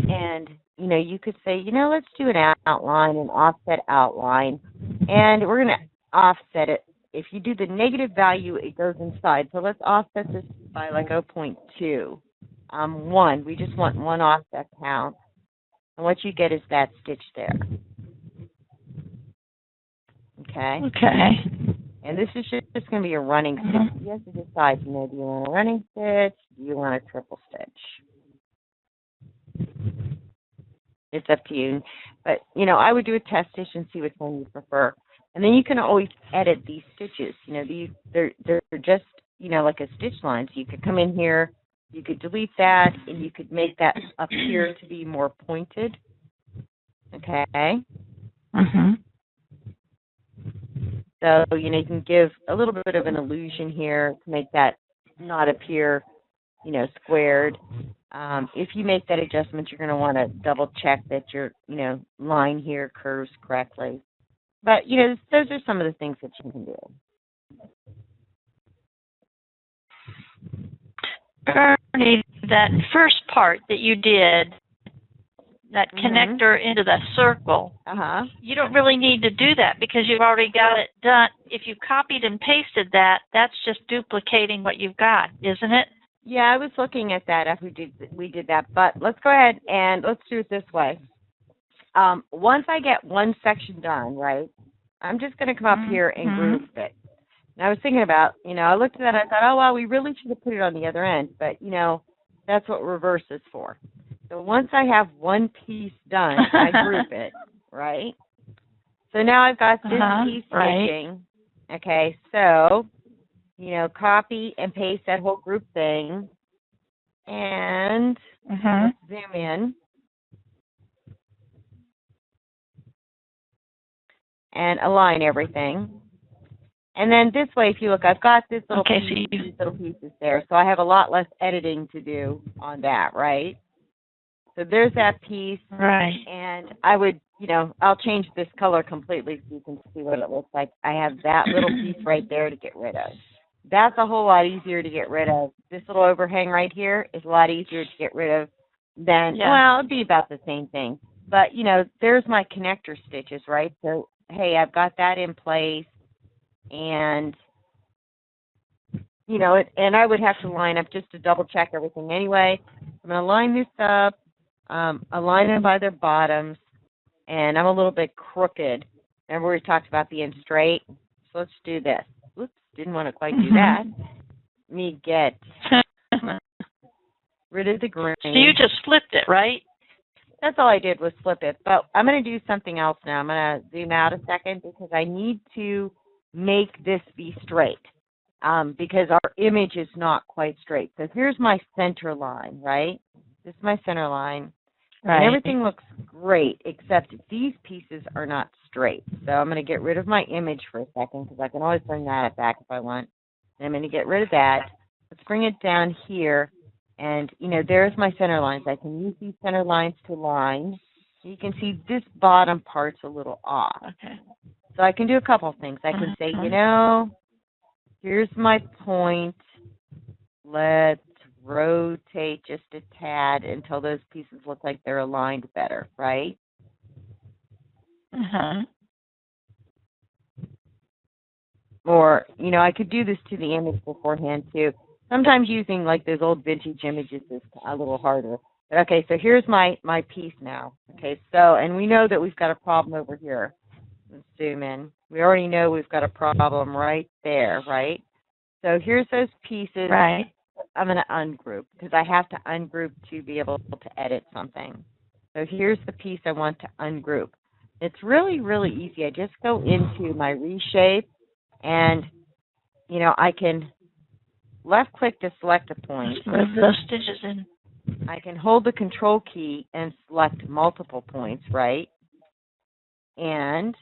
And, you could say, let's do an outline, an offset outline. And we're going to offset it. If you do the negative value, it goes inside. So let's offset this by like 0.2. 1. We just want one offset count. And what you get is that stitch there. Okay? Okay. And this is just going to be a running stitch. You have to decide, do you want a running stitch? Do you want a triple stitch? It's up to you. But, I would do a test stitch and see which one you prefer. And then you can always edit these stitches. They're just, like a stitch line. So you could come in here, you could delete that, and you could make that appear to be more pointed. Okay? So, you can give a little bit of an illusion here to make that not appear, squared. If you make that adjustment, you're going to want to double check that your, line here curves correctly. But, those are some of the things that you can do. Bernie, that first part that you did, connector into that circle. You don't really need to do that because you've already got it done. If you copied and pasted that, that's just duplicating what you've got, isn't it? Yeah, I was looking at that after we did that, but let's go ahead and let's do it this way. Once I get one section done, right, I'm just going to come up here and group it. And I was thinking about, I looked at that and I thought, oh, well, we really should have put it on the other end, but, that's what reverse is for. So once I have one piece done, I group it, right? So now I've got this piece stitching. Okay, so, copy and paste that whole group thing. And let's zoom in. And align everything. And then this way, if you look, I've got this little these little pieces there. So I have a lot less editing to do on that, right? So there's that piece. Right. And I would, I'll change this color completely so you can see what it looks like. I have that little piece right there to get rid of. That's a whole lot easier to get rid of. This little overhang right here is a lot easier to get rid of than, well, it'd be about the same thing. But, there's my connector stitches, right? So, hey, I've got that in place. And, and I would have to line up just to double check everything anyway. I'm going to line this up, align them by their bottoms, and I'm a little bit crooked. Remember we talked about being straight? So let's do this. Oops, didn't want to quite do that. Let me get rid of the green. So you just flipped it, right? That's all I did was flip it. But I'm going to do something else now. I'm going to zoom out a second because I need to make this be straight because our image is not quite straight. So here's my center line, right? This is my center line. Right. And everything looks great except these pieces are not straight. So I'm going to get rid of my image for a second because I can always bring that back if I want. And I'm going to get rid of that. Let's bring it down here. And, there's my center lines. I can use these center lines to line. You can see this bottom part's a little off. Okay. So I can do a couple of things. I can say, here's my point. Let's rotate just a tad until those pieces look like they're aligned better, right? Or, I could do this to the image beforehand, too. Sometimes using, like, those old vintage images is a little harder. But, okay, so here's my piece now. Okay, so, and we know that we've got a problem over here. Let's zoom in. We already know we've got a problem right there, right? So here's those pieces. Right. I'm going to ungroup because I have to ungroup to be able to edit something. So here's the piece I want to ungroup. It's really, really easy. I just go into my reshape and, I can left click to select a point. Move those stitches in. I can hold the control key and select multiple points, right? And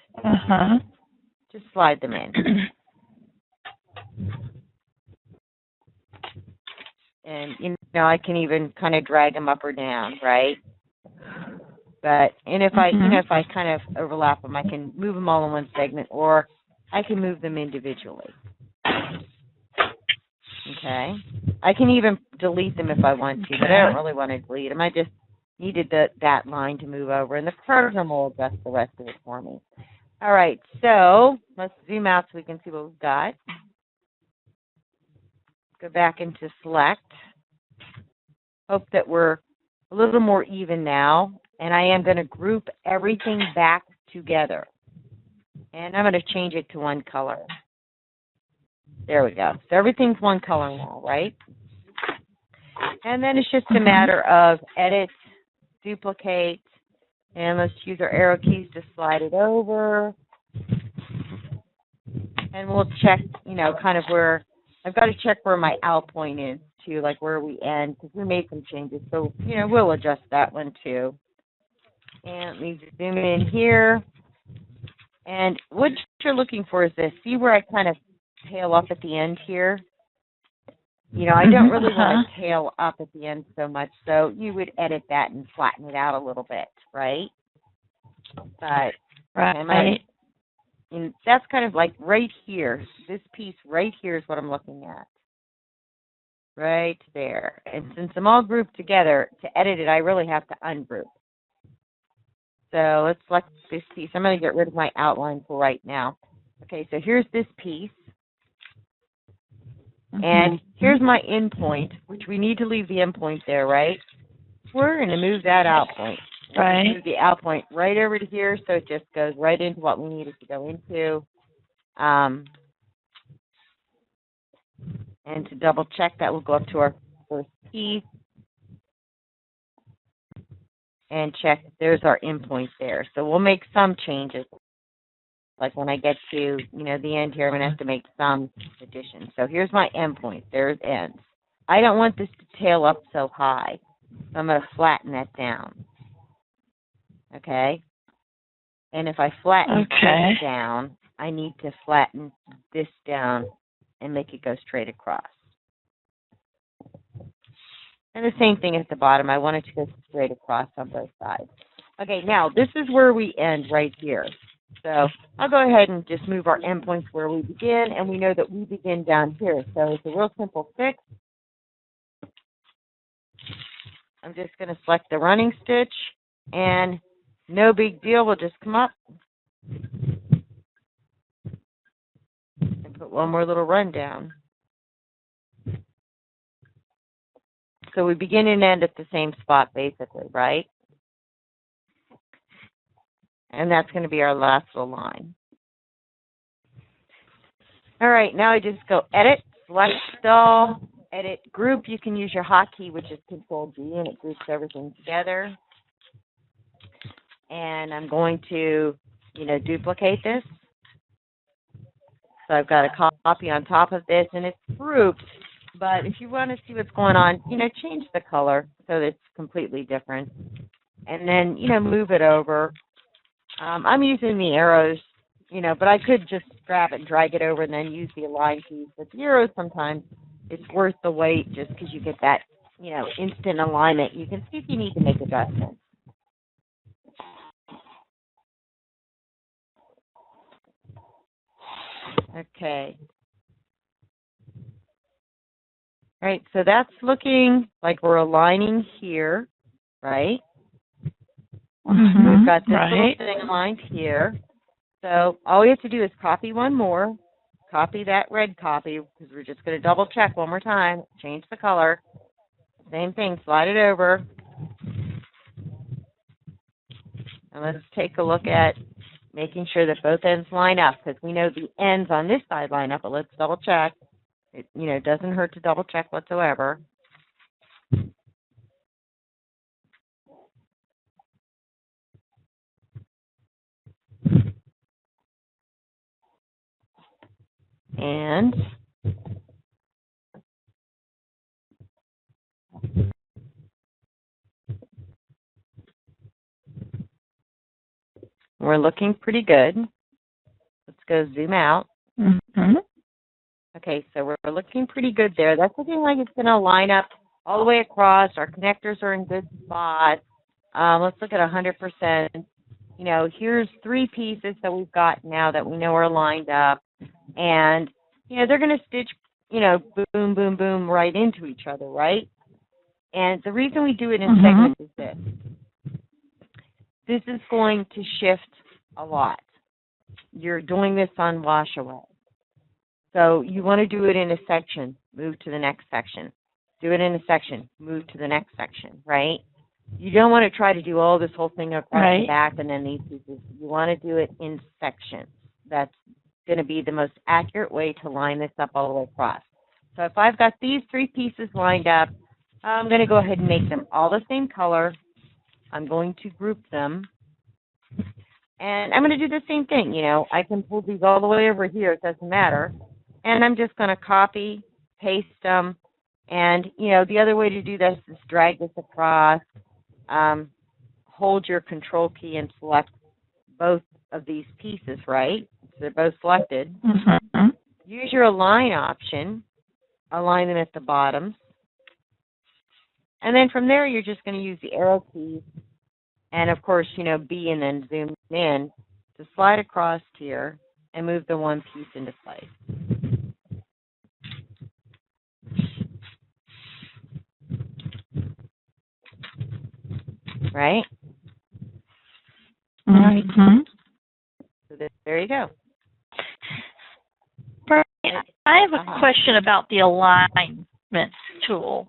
just slide them in. And, I can even kind of drag them up or down, right? But, and if I, if I kind of overlap them, I can move them all in one segment or I can move them individually. Okay. I can even delete them if I want to, but I don't really want to delete them. I just needed that line to move over, and the program will adjust the rest of it for me. All right, so let's zoom out so we can see what we've got. Go back into select. Hope that we're a little more even now, and I am going to group everything back together. And I'm going to change it to one color. There we go. So everything's one color now, right? And then it's just a matter of edit, duplicate, and let's use our arrow keys to slide it over. And we'll check, kind of where, I've got to check where my out point is too, like where we end, because we made some changes. So, we'll adjust that one too. And let me zoom in here. And what you're looking for is this. See where I kind of tail up at the end here? I don't really want to tail up at the end so much, so you would edit that and flatten it out a little bit, right? But that's kind of like right here. This piece right here is what I'm looking at. Right there. And since I'm all grouped together, to edit it, I really have to ungroup. So let's select this piece. I'm going to get rid of my outline for right now. Okay, so here's this piece. And here's my end point, which we need to leave the end point there, right? We're going to move that out point. Right. Move the out point right over to here, so it just goes right into what we need it to go into. And to double check, that will go up to our first piece. And check, there's our end point there. So we'll make some changes. Like when I get to, the end here, I'm going to have to make some additions. So here's my end point. There's ends. I don't want this to tail up so high. So I'm going to flatten that down. Okay? And if I flatten this down, I need to flatten this down and make it go straight across. And the same thing at the bottom. I want it to go straight across on both sides. Okay, now this is where we end right here. So I'll go ahead and just move our endpoints where we begin, and we know that we begin down here. So it's a real simple fix. I'm just going to select the running stitch, and no big deal. We'll just come up and put one more little run down. So we begin and end at the same spot, basically, right? And that's going to be our last little line. All right, now I just go Edit, Select All, Edit Group. You can use your hotkey, which is Control-G, and it groups everything together. And I'm going to, duplicate this. So I've got a copy on top of this, and it's grouped. But if you want to see what's going on, change the color so that it's completely different. And then, move it over. I'm using the arrows, but I could just grab it and drag it over and then use the align piece. But the arrows, sometimes it's worth the wait just because you get that, instant alignment. You can see if you need to make adjustments. Okay. All right, so that's looking like we're aligning here, right? We've got this little thing aligned here. So all we have to do is copy one more, copy that red copy, because we're just going to double check one more time, change the color. Same thing, slide it over. And let's take a look at making sure that both ends line up, because we know the ends on this side line up, but let's double check. It, doesn't hurt to double check whatsoever. And we're looking pretty good. Let's go zoom out. Okay, so we're looking pretty good there. That's looking like it's going to line up all the way across. Our connectors are in good spots. Let's look at 100%. Here's three pieces that we've got now that we know are lined up. And, they're going to stitch, boom, boom, boom right into each other, right? And the reason we do it in segments is this. This is going to shift a lot. You're doing this on wash away. So you want to do it in a section, move to the next section. Do it in a section, move to the next section, right? You don't want to try to do all this whole thing across the back and then these pieces. You want to do it in sections. That's going to be the most accurate way to line this up all the way across. So if I've got these three pieces lined up, I'm going to go ahead and make them all the same color. I'm going to group them. And I'm going to do the same thing. I can pull these all the way over here. It doesn't matter. And I'm just going to copy, paste them. And, the other way to do this is drag this across. Hold your control key and select both of these pieces, right? So they're both selected. Use your align option. Align them at the bottoms. And then from there, you're just going to use the arrow keys. And, of course, B and then zoom in to slide across here and move the one piece into place. Right? Right. So there you go. Right. I have a question about the alignment tool.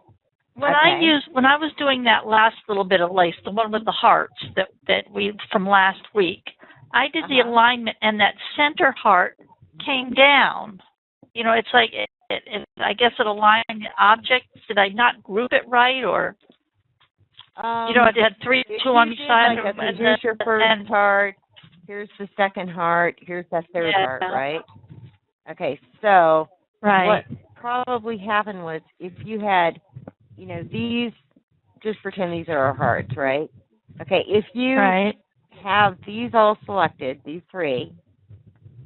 When I was doing that last little bit of lace, the one with the hearts that we from last week, I did the alignment, and that center heart came down. You know, it's like I guess it aligned the object. Did I not group it right, or you know, it had two on each side? Like, okay, here's your first heart. Here's the second heart. Here's that third heart, right? Okay, so what probably happened was if you had, you know, these, just pretend these are our hearts, right? Okay, if you have these all selected, these three,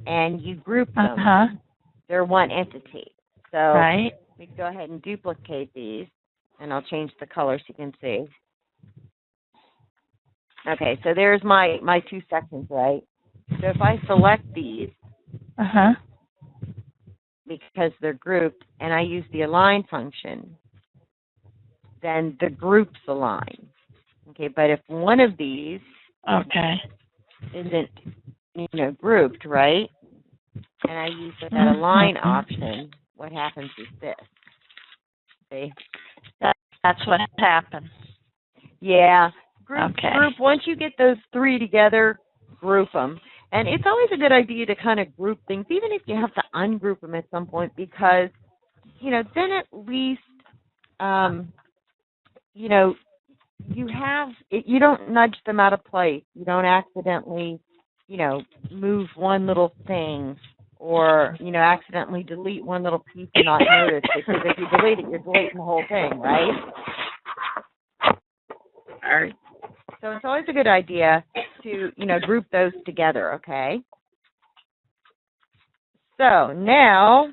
and you group them, they're one entity. So we can go ahead and duplicate these, and I'll change the color so you can see. Okay, so there's my two sections, right? So if I select these, because they're grouped, and I use the align function, then the groups align. Okay, but if one of these isn't, you know, grouped, right, and I use that align option, what happens is this. See? That's what happens. Yeah. Group, once you get those three together, group them. And it's always a good idea to kind of group things, even if you have to ungroup them at some point, because, you know, then at least, you know, you don't nudge them out of place. You don't accidentally, you know, move one little thing, or, you know, accidentally delete one little piece and not notice, because if you delete it, you're deleting the whole thing, right? All right. So it's always a good idea to, you know, group those together, okay? So now,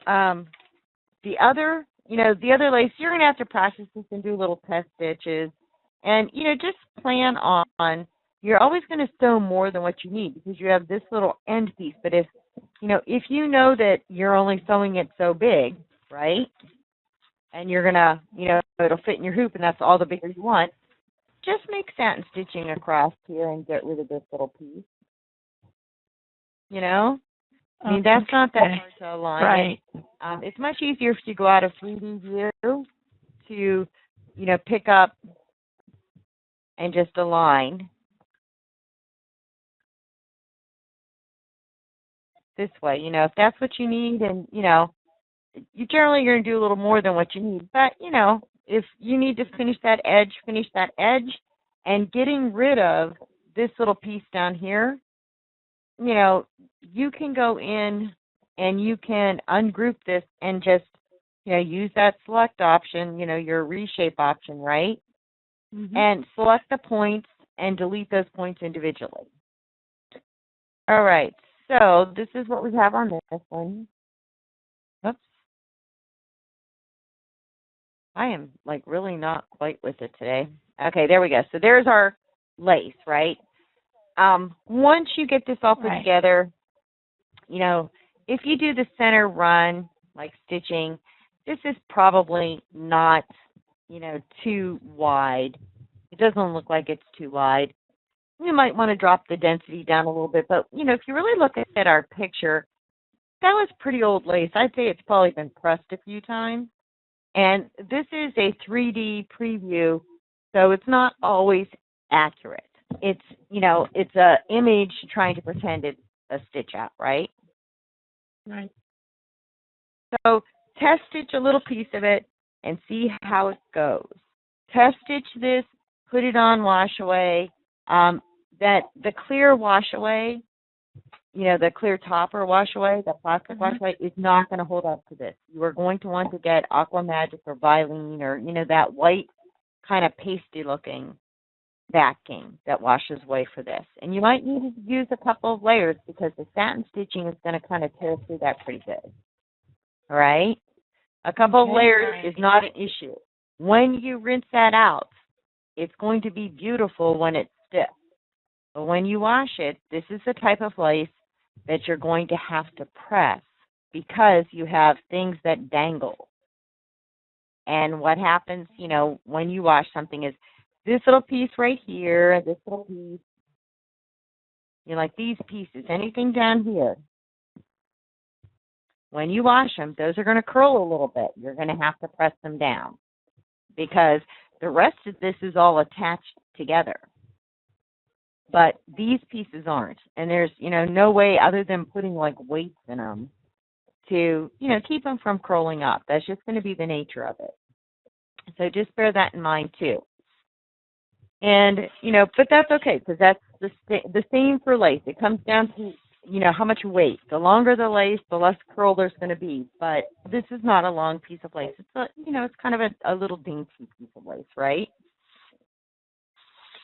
the other lace, you're going to have to practice this and do little test stitches. And, you know, just plan on, you're always going to sew more than what you need, because you have this little end piece. But if you know that you're only sewing it so big, right, and you're going to, you know, it'll fit in your hoop and that's all the bigger you want, just make satin stitching across here and get rid of this little piece. You know? I mean, that's not that hard to align. Right. It's much easier if you go out of 3D view to, you know, pick up and just align this way. You know, if that's what you need, and, you know, you generally are going to do a little more than what you need. But, you know, if you need to finish that edge, and getting rid of this little piece down here, you know, you can go in and you can ungroup this and just, you know, use that select option, you know, your reshape option, right? And select the points and delete those points individually. All right, so this is what we have on this one. Oops. I am, like, really not quite with it today. Okay, there we go. So there's our lace, right? Once you get this all put together, you know, if you do the center run, like stitching, this is probably not, you know, too wide. It doesn't look like it's too wide. You might want to drop the density down a little bit, but, you know, if you really look at our picture, that was pretty old lace. I'd say it's probably been pressed a few times. And this is a 3D preview, so it's not always accurate. It's, you know, it's a image trying to pretend it's a stitch out, right? Right. So test stitch a little piece of it and see how it goes. Test stitch this, put it on wash away. That the clear wash away, you know, the clear topper wash away, the plastic wash away, is not going to hold up to this. You are going to want to get Aqua Magic or Vilene, or, you know, that white kind of pasty looking backing that washes away for this. And you might need to use a couple of layers, because the satin stitching is going to kind of tear through that pretty good. All right? A couple of layers is not an issue. When you rinse that out, it's going to be beautiful when it's stiff. But when you wash it, this is the type of lace that you're going to have to press, because you have things that dangle. And what happens, you know, when you wash something is this little piece right here, this little piece, You know, like these pieces, anything down here, when you wash them, those are going to curl a little bit. You're going to have to press them down because the rest of this is all attached together. But these pieces aren't. And there's, you know, no way other than putting like weights in them to, you know, keep them from curling up. That's just going to be the nature of it. So just bear that in mind too. And, you know, but that's okay because that's the same for lace. It comes down to, you know, how much weight. The longer the lace, the less curl there's going to be. But this is not a long piece of lace. It's, you know, it's kind of a little dainty piece of lace, right?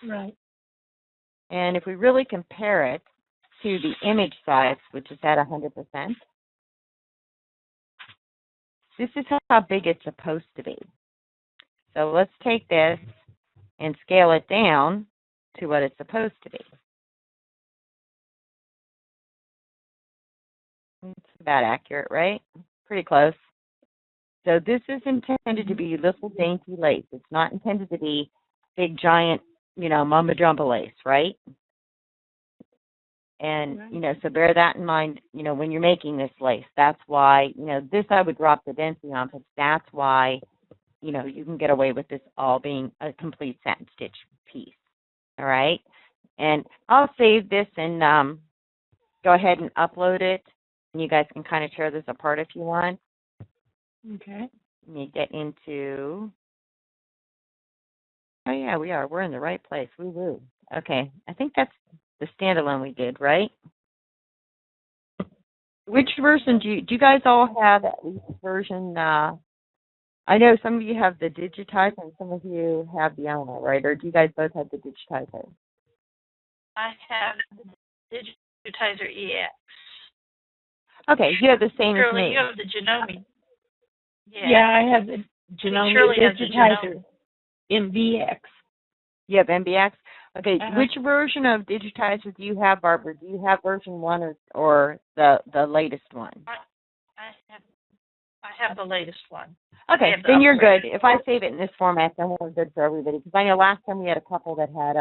Right. And if we really compare it to the image size, which is at 100%, this is how big it's supposed to be. So let's take this and scale it down to what it's supposed to be. It's about accurate, right? Pretty close. So this is intended to be little dainty lace. It's not intended to be big, giant, you know, mumbo jumbo lace, right? And, you know, so bear that in mind, you know, when you're making this lace. That's why, you know, this I would drop the density on, but that's why, you know, you can get away with this all being a complete satin stitch piece. All right? And I'll save this and go ahead and upload it. And you guys can kind of tear this apart if you want. Okay. Let me get into... Oh, yeah, we are. We're in the right place. Woo-woo. Okay. I think that's the standalone we did, right? Which version do you guys all have at least version? I know some of you have the Digitizer and some of you have the Elmo, right? Or do you guys both have the Digitizer? I have the Digitizer EX. Okay, you have the same as me. You have the Janome. Yeah, I have the Janome Digitizer in VX. You have MBX? Okay, which version of Digitizer do you have, Barbara? Do you have version 1 or the latest one? I have the latest one. Okay, then you're good. If I save it in this format, then we're good for everybody. Because I know last time we had a couple that had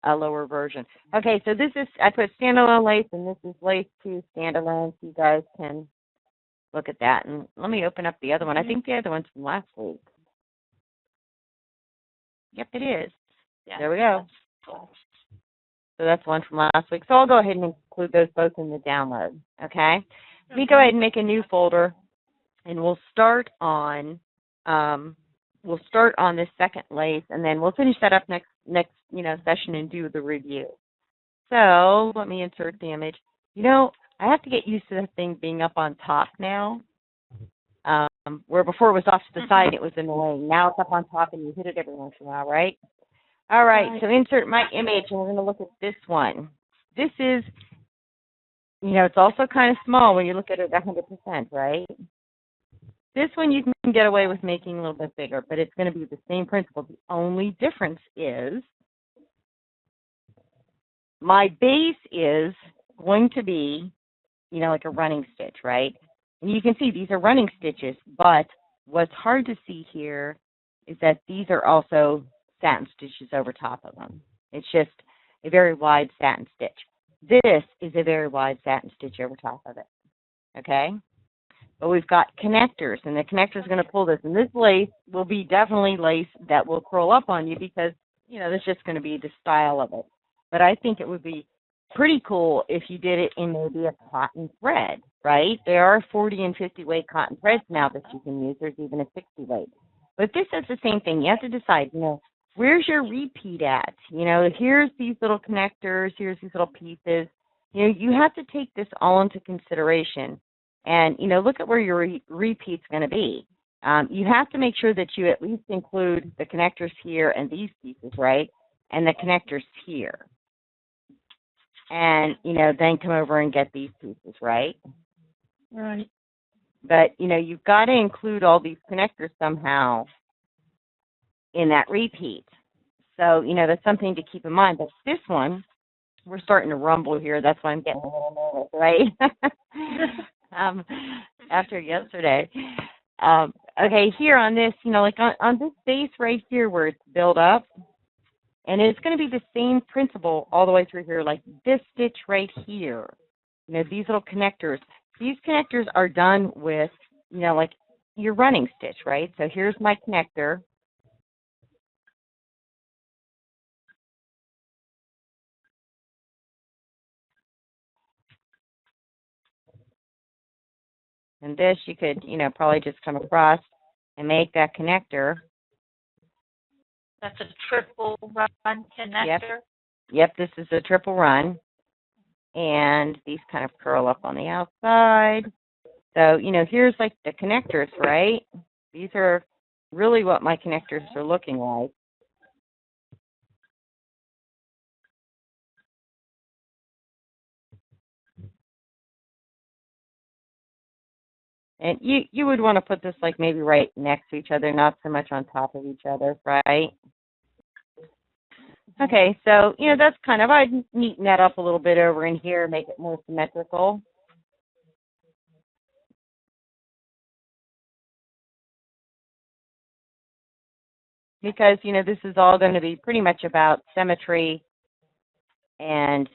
a lower version. Okay, so this is, I put standalone lace, and this is lace 2 standalone, so you guys can look at that. And let me open up the other one. I think the other one's from last week. Yep, it is. Yeah. There we go. So that's one from last week. So I'll go ahead and include those both in the download, okay? Let me go ahead and make a new folder, and we'll start on this second lace, and then we'll finish that up next session and do the review. So let me insert the image. You know, I have to get used to the thing being up on top now. Where before it was off to the side, it was annoying. Now it's up on top, and you hit it every once in a while, right? All right, so insert my image, and we're going to look at this one. This is, you know, it's also kind of small when you look at it 100%, right? This one you can get away with making a little bit bigger, but it's going to be the same principle. The only difference is my base is going to be, you know, like a running stitch, right? And you can see these are running stitches, but what's hard to see here is that these are also satin stitches over top of them. It's just a very wide satin stitch. This is a very wide satin stitch over top of it, okay? But we've got connectors, and the connector is going to pull this. And this lace will be definitely lace that will curl up on you because, you know, that's just going to be the style of it. But I think it would be pretty cool if you did it in maybe a cotton thread, right? There are 40 and 50 weight cotton threads now that you can use. There's even a 60 weight. But this is the same thing. You have to decide, you know, where's your repeat at? You know, here's these little connectors, here's these little pieces. You know, you have to take this all into consideration. And, you know, look at where your repeat's going to be. You have to make sure that you at least include the connectors here and these pieces, right? And the connectors here. And, you know, then come over and get these pieces, right? Right. But, you know, you've got to include all these connectors somehow in that repeat. So, you know, that's something to keep in mind. But this one, we're starting to rumble here. That's why I'm getting a little nervous, right? After yesterday. Okay, here on this, you know, like on this base right here where it's built up, And it's going to be the same principle all the way through here, like this stitch right here. You know, these little connectors. These connectors are done with, you know, like your running stitch, right? So here's my connector. And this you could, you know, probably just come across and make that connector. That's a triple run connector? Yep, this is a triple run. And these kind of curl up on the outside. So, you know, here's like the connectors, right? These are really what my connectors are looking like. And you would want to put this like maybe right next to each other, not so much on top of each other, right? Okay, so, you know, that's kind of, I'd neaten that up a little bit over in here, make it more symmetrical. Because, you know, this is all going to be pretty much about symmetry and,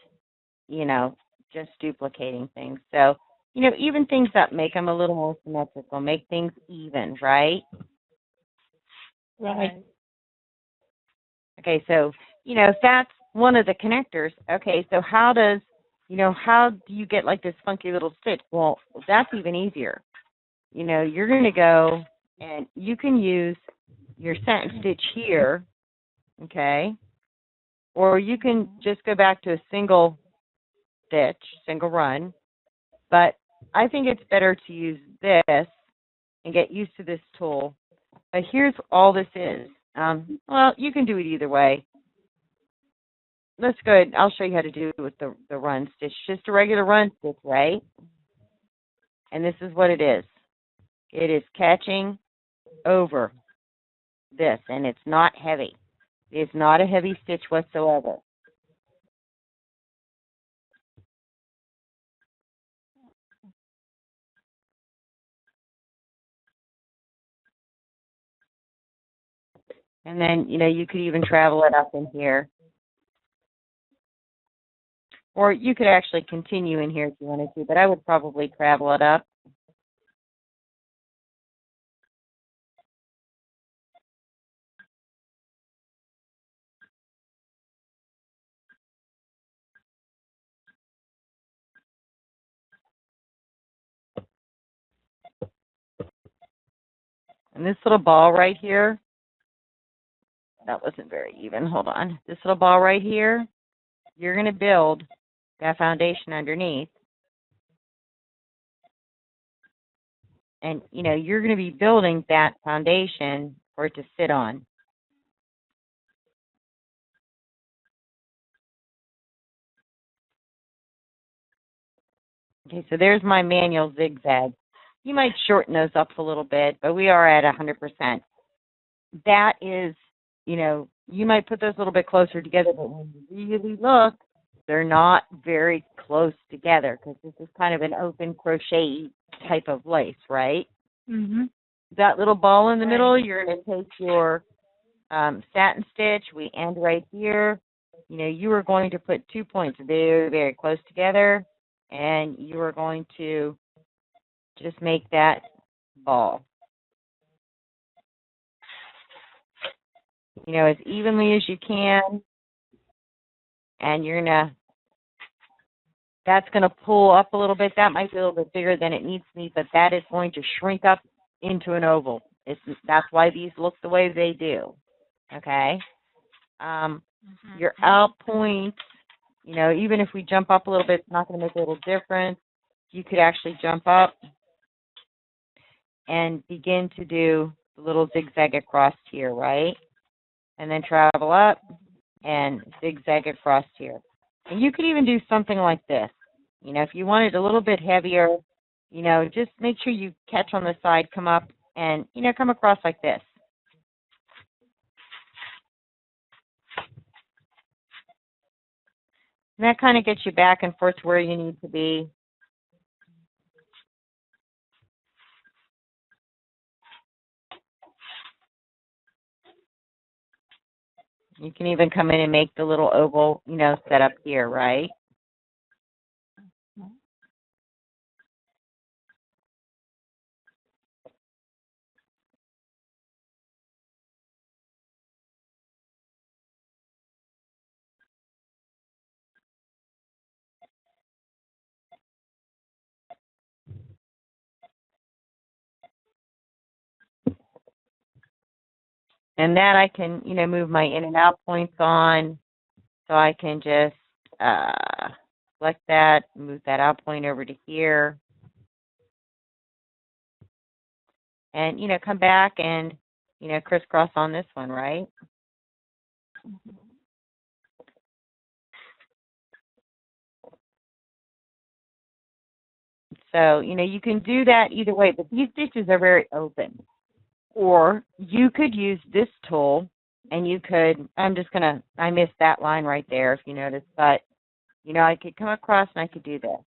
you know, just duplicating things. So, you know, even things that make them a little more symmetrical, make things even, right? Right. Okay, so, you know, if that's one of the connectors, okay, so how does, you know, how do you get like this funky little stitch? Well, that's even easier. You know, you're going to go and you can use your satin stitch here, okay, or you can just go back to a single stitch, single run, but I think it's better to use this and get used to this tool. But here's all this is. Well, you can do it either way. Let's go ahead. I'll show you how to do it with the run stitch. Just a regular run stitch, right? And this is what it is. It is catching over this, and it's not heavy. It's not a heavy stitch whatsoever. And then, you know, you could even travel it up in here. Or you could actually continue in here if you wanted to, but I would probably travel it up. And this little ball right here, that wasn't very even. Hold on. This little ball right here, you're going to build that foundation underneath. And, you know, you're going to be building that foundation for it to sit on. Okay, so there's my manual zigzag. You might shorten those up a little bit, but we are at 100%. That is, you know, you might put those a little bit closer together, but when you really look, they're not very close together because this is kind of an open crochet type of lace, right? Mm-hmm. That little ball in the middle, you're going to take your satin stitch. We end right here. You know, you are going to put 2 points very, very close together, and you are going to just make that ball. You know, as evenly as you can, and you're gonna, that's gonna pull up a little bit. That might be a little bit bigger than it needs to be, but that is going to shrink up into an oval. That's why these look the way they do. Okay. Your out points, you know, even if we jump up a little bit, it's not going to make a little difference. You could actually jump up and begin to do the little zigzag across here, right? And then travel up and zigzag across here. And you could even do something like this. You know, if you want it a little bit heavier, you know, just make sure you catch on the side, come up, and, you know, come across like this. And that kind of gets you back and forth to where you need to be. You can even come in and make the little oval, set up here, right? And that I can, move my in and out points on. So I can just select that, move that out point over to here. And, come back and, crisscross on this one, right? So, you can do that either way, but these stitches are very open. Or you could use this tool and you could, I missed that line right there if you notice, but, I could come across and I could do this.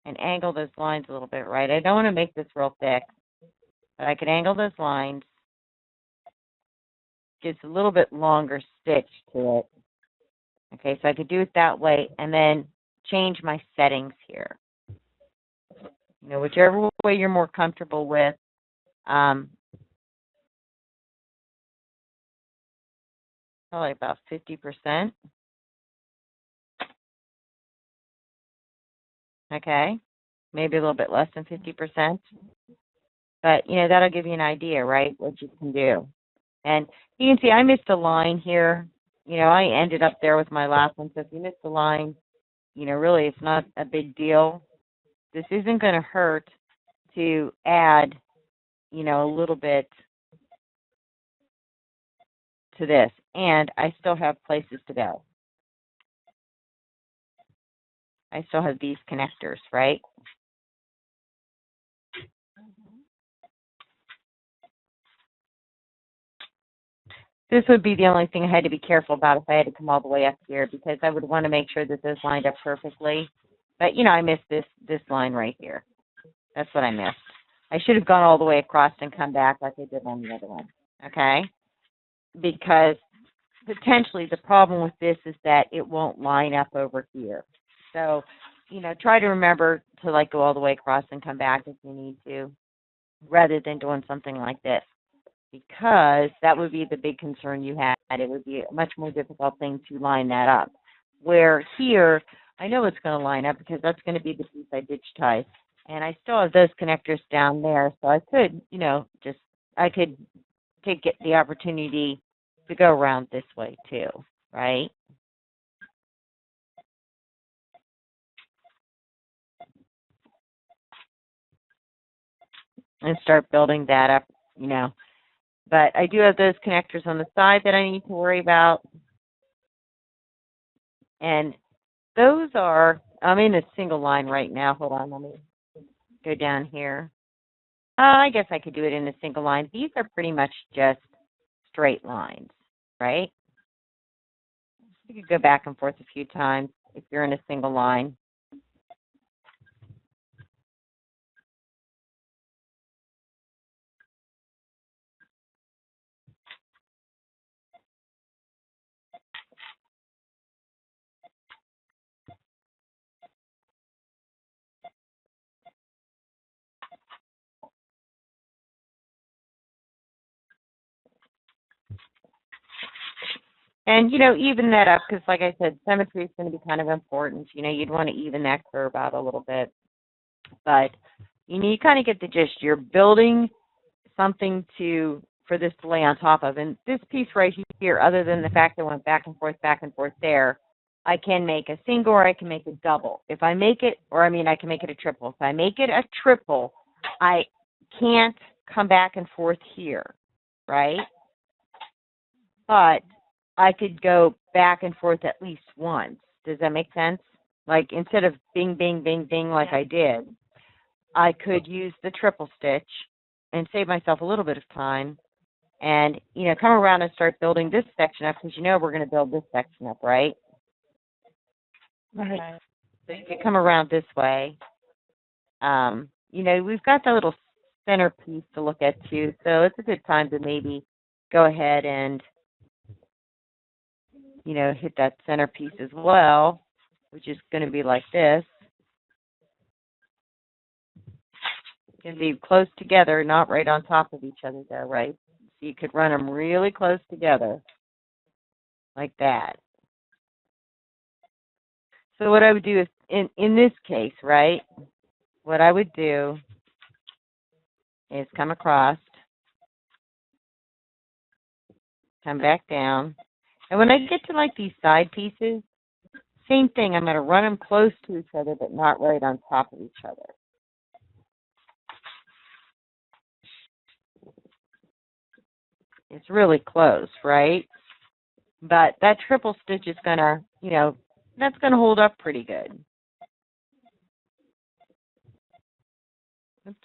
And angle those lines a little bit, right? I don't want to make this real thick, but I could angle those lines. Gives a little bit longer stitch to it. Okay, so I could do it that way and then change my settings here. Whichever way you're more comfortable with. Probably about 50%. Okay, maybe a little bit less than 50%. But, that'll give you an idea, right, what you can do. And you can see I missed a line here. I ended up there with my last one. So if you missed a line, really it's not a big deal. This isn't going to hurt to add, a little bit to this. And I still have places to go. I still have these connectors, right? This would be the only thing I had to be careful about if I had to come all the way up here, because I would want to make sure that this lined up perfectly. But, I missed this line right here. That's what I missed. I should have gone all the way across and come back like I did on the other one, okay? Because potentially the problem with this is that it won't line up over here. So, try to remember to, go all the way across and come back if you need to, rather than doing something like this. Because that would be the big concern you had. It would be a much more difficult thing to line that up. Where here, I know it's going to line up because that's going to be the piece I digitized. And I still have those connectors down there, so I could, I could take the opportunity to go around this way too, right? And start building that up, But I do have those connectors on the side that I need to worry about. And those are, I'm in a single line right now. Hold on, let me go down here. I guess I could do it in a single line. These are pretty much just straight lines, right? You could go back and forth a few times if you're in a single line. And, even that up, because like I said, symmetry is going to be kind of important. You'd want to even that curve out a little bit. But, you kind of get the gist. You're building something for this to lay on top of. And this piece right here, other than the fact that I went back and forth there, I can make a single or I can make a double. If I make it, I can make it a triple. If I make it a triple, I can't come back and forth here, right? But I could go back and forth at least once. Does that make sense? Like instead of bing, bing, bing, bing like I did, I could use the triple stitch and save myself a little bit of time and, come around and start building this section up because we're going to build this section up, right? Right. So you can come around this way. We've got the little center piece to look at too, so it's a good time to maybe go ahead and, hit that center piece as well, which is going to be like this. It's going to be close together, not right on top of each other there, right? So you could run them really close together, like that. So what I would do is, in this case, right, what I would do is come across, come back down, and when I get to like these side pieces, same thing, I'm going to run them close to each other, but not right on top of each other. It's really close, right? But that triple stitch is going to, that's going to hold up pretty good. Oops,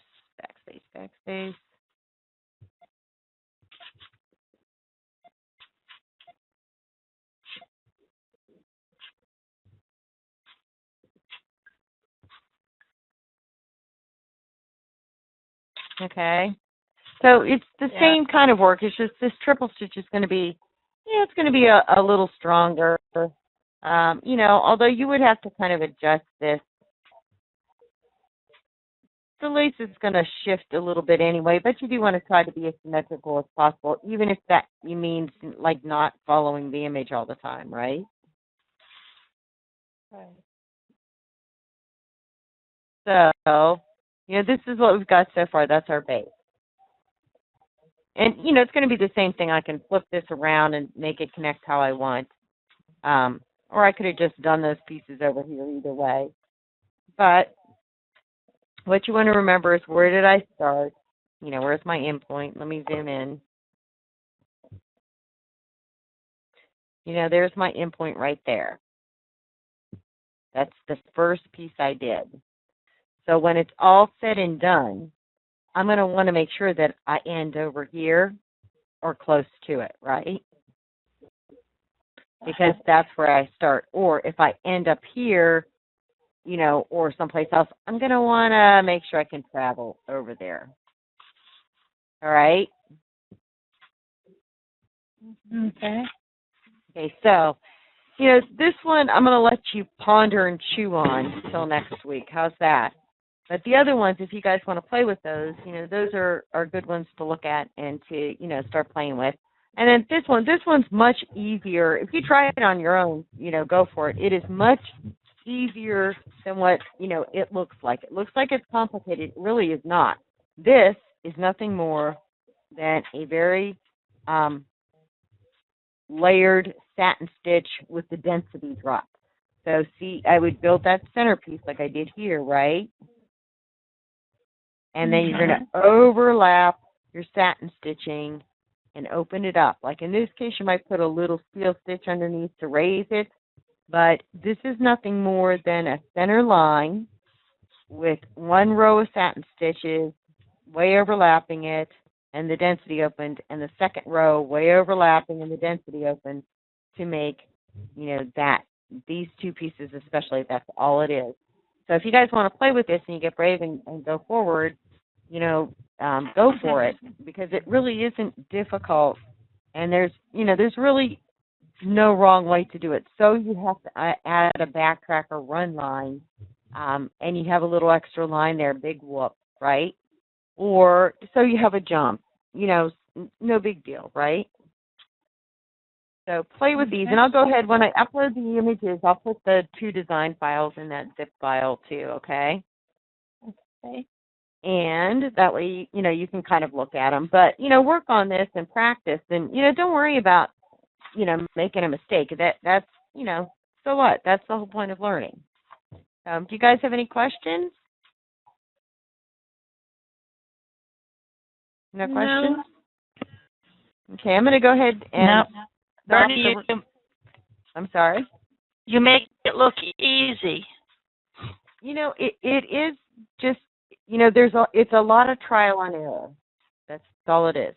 backspace, backspace. Okay. So it's the same kind of work. It's just this triple stitch is going to be, it's going to be a little stronger. Although you would have to kind of adjust this. The lace is going to shift a little bit anyway, but you do want to try to be as symmetrical as possible, even if that means like not following the image all the time, right? Right. So, this is what we've got so far. That's our base. And, it's going to be the same thing. I can flip this around and make it connect how I want. Or I could have just done those pieces over here either way. But what you want to remember is, where did I start? Where's my endpoint? Let me zoom in. There's my endpoint right there. That's the first piece I did. So when it's all said and done, I'm going to want to make sure that I end over here or close to it, right? Because that's where I start. Or if I end up here, or someplace else, I'm going to want to make sure I can travel over there. All right? Okay. Okay, so, this one I'm going to let you ponder and chew on until next week. How's that? But the other ones, if you guys want to play with those, those are good ones to look at and to, start playing with. And then this one's much easier. If you try it on your own, go for it. It is much easier than what, it looks like. It looks like it's complicated. It really is not. This is nothing more than a very layered satin stitch with the density drop. So see, I would build that centerpiece like I did here, right? And then you're going to overlap your satin stitching and open it up. Like in this case, you might put a little steel stitch underneath to raise it. But this is nothing more than a center line with one row of satin stitches, way overlapping it, and the density opened, and the second row way overlapping and the density opened to make, these two pieces especially, that's all it is. So if you guys want to play with this and you get brave and go forward, go for it, because it really isn't difficult, and there's really no wrong way to do it. So you have to add a backtrack or run line, and you have a little extra line there, big whoop, right? Or so you have a jump, no big deal, right? So play with these, and I'll go ahead, when I upload the images, I'll put the 2 design files in that zip file too, okay? Okay. And that way, you can kind of look at them. But, work on this and practice, and, don't worry about, making a mistake. That's, so what? That's the whole point of learning. Do you guys have any questions? No questions? Okay, I'm going to go ahead and... Bernie, I'm sorry? You make it look easy. It is just, it's a lot of trial and error. That's all it is.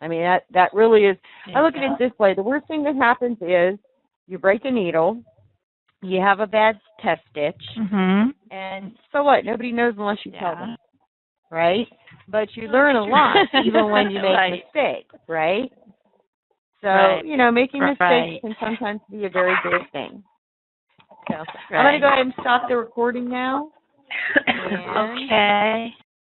I mean, that really is. I look at it this way. The worst thing that happens is you break a needle, you have a bad test stitch, and so what? Nobody knows unless you tell them, right? But you learn a lot even when you make mistakes, right? So, you know, making mistakes can sometimes be a very good thing. So I'm going to go ahead and stop the recording now. Okay.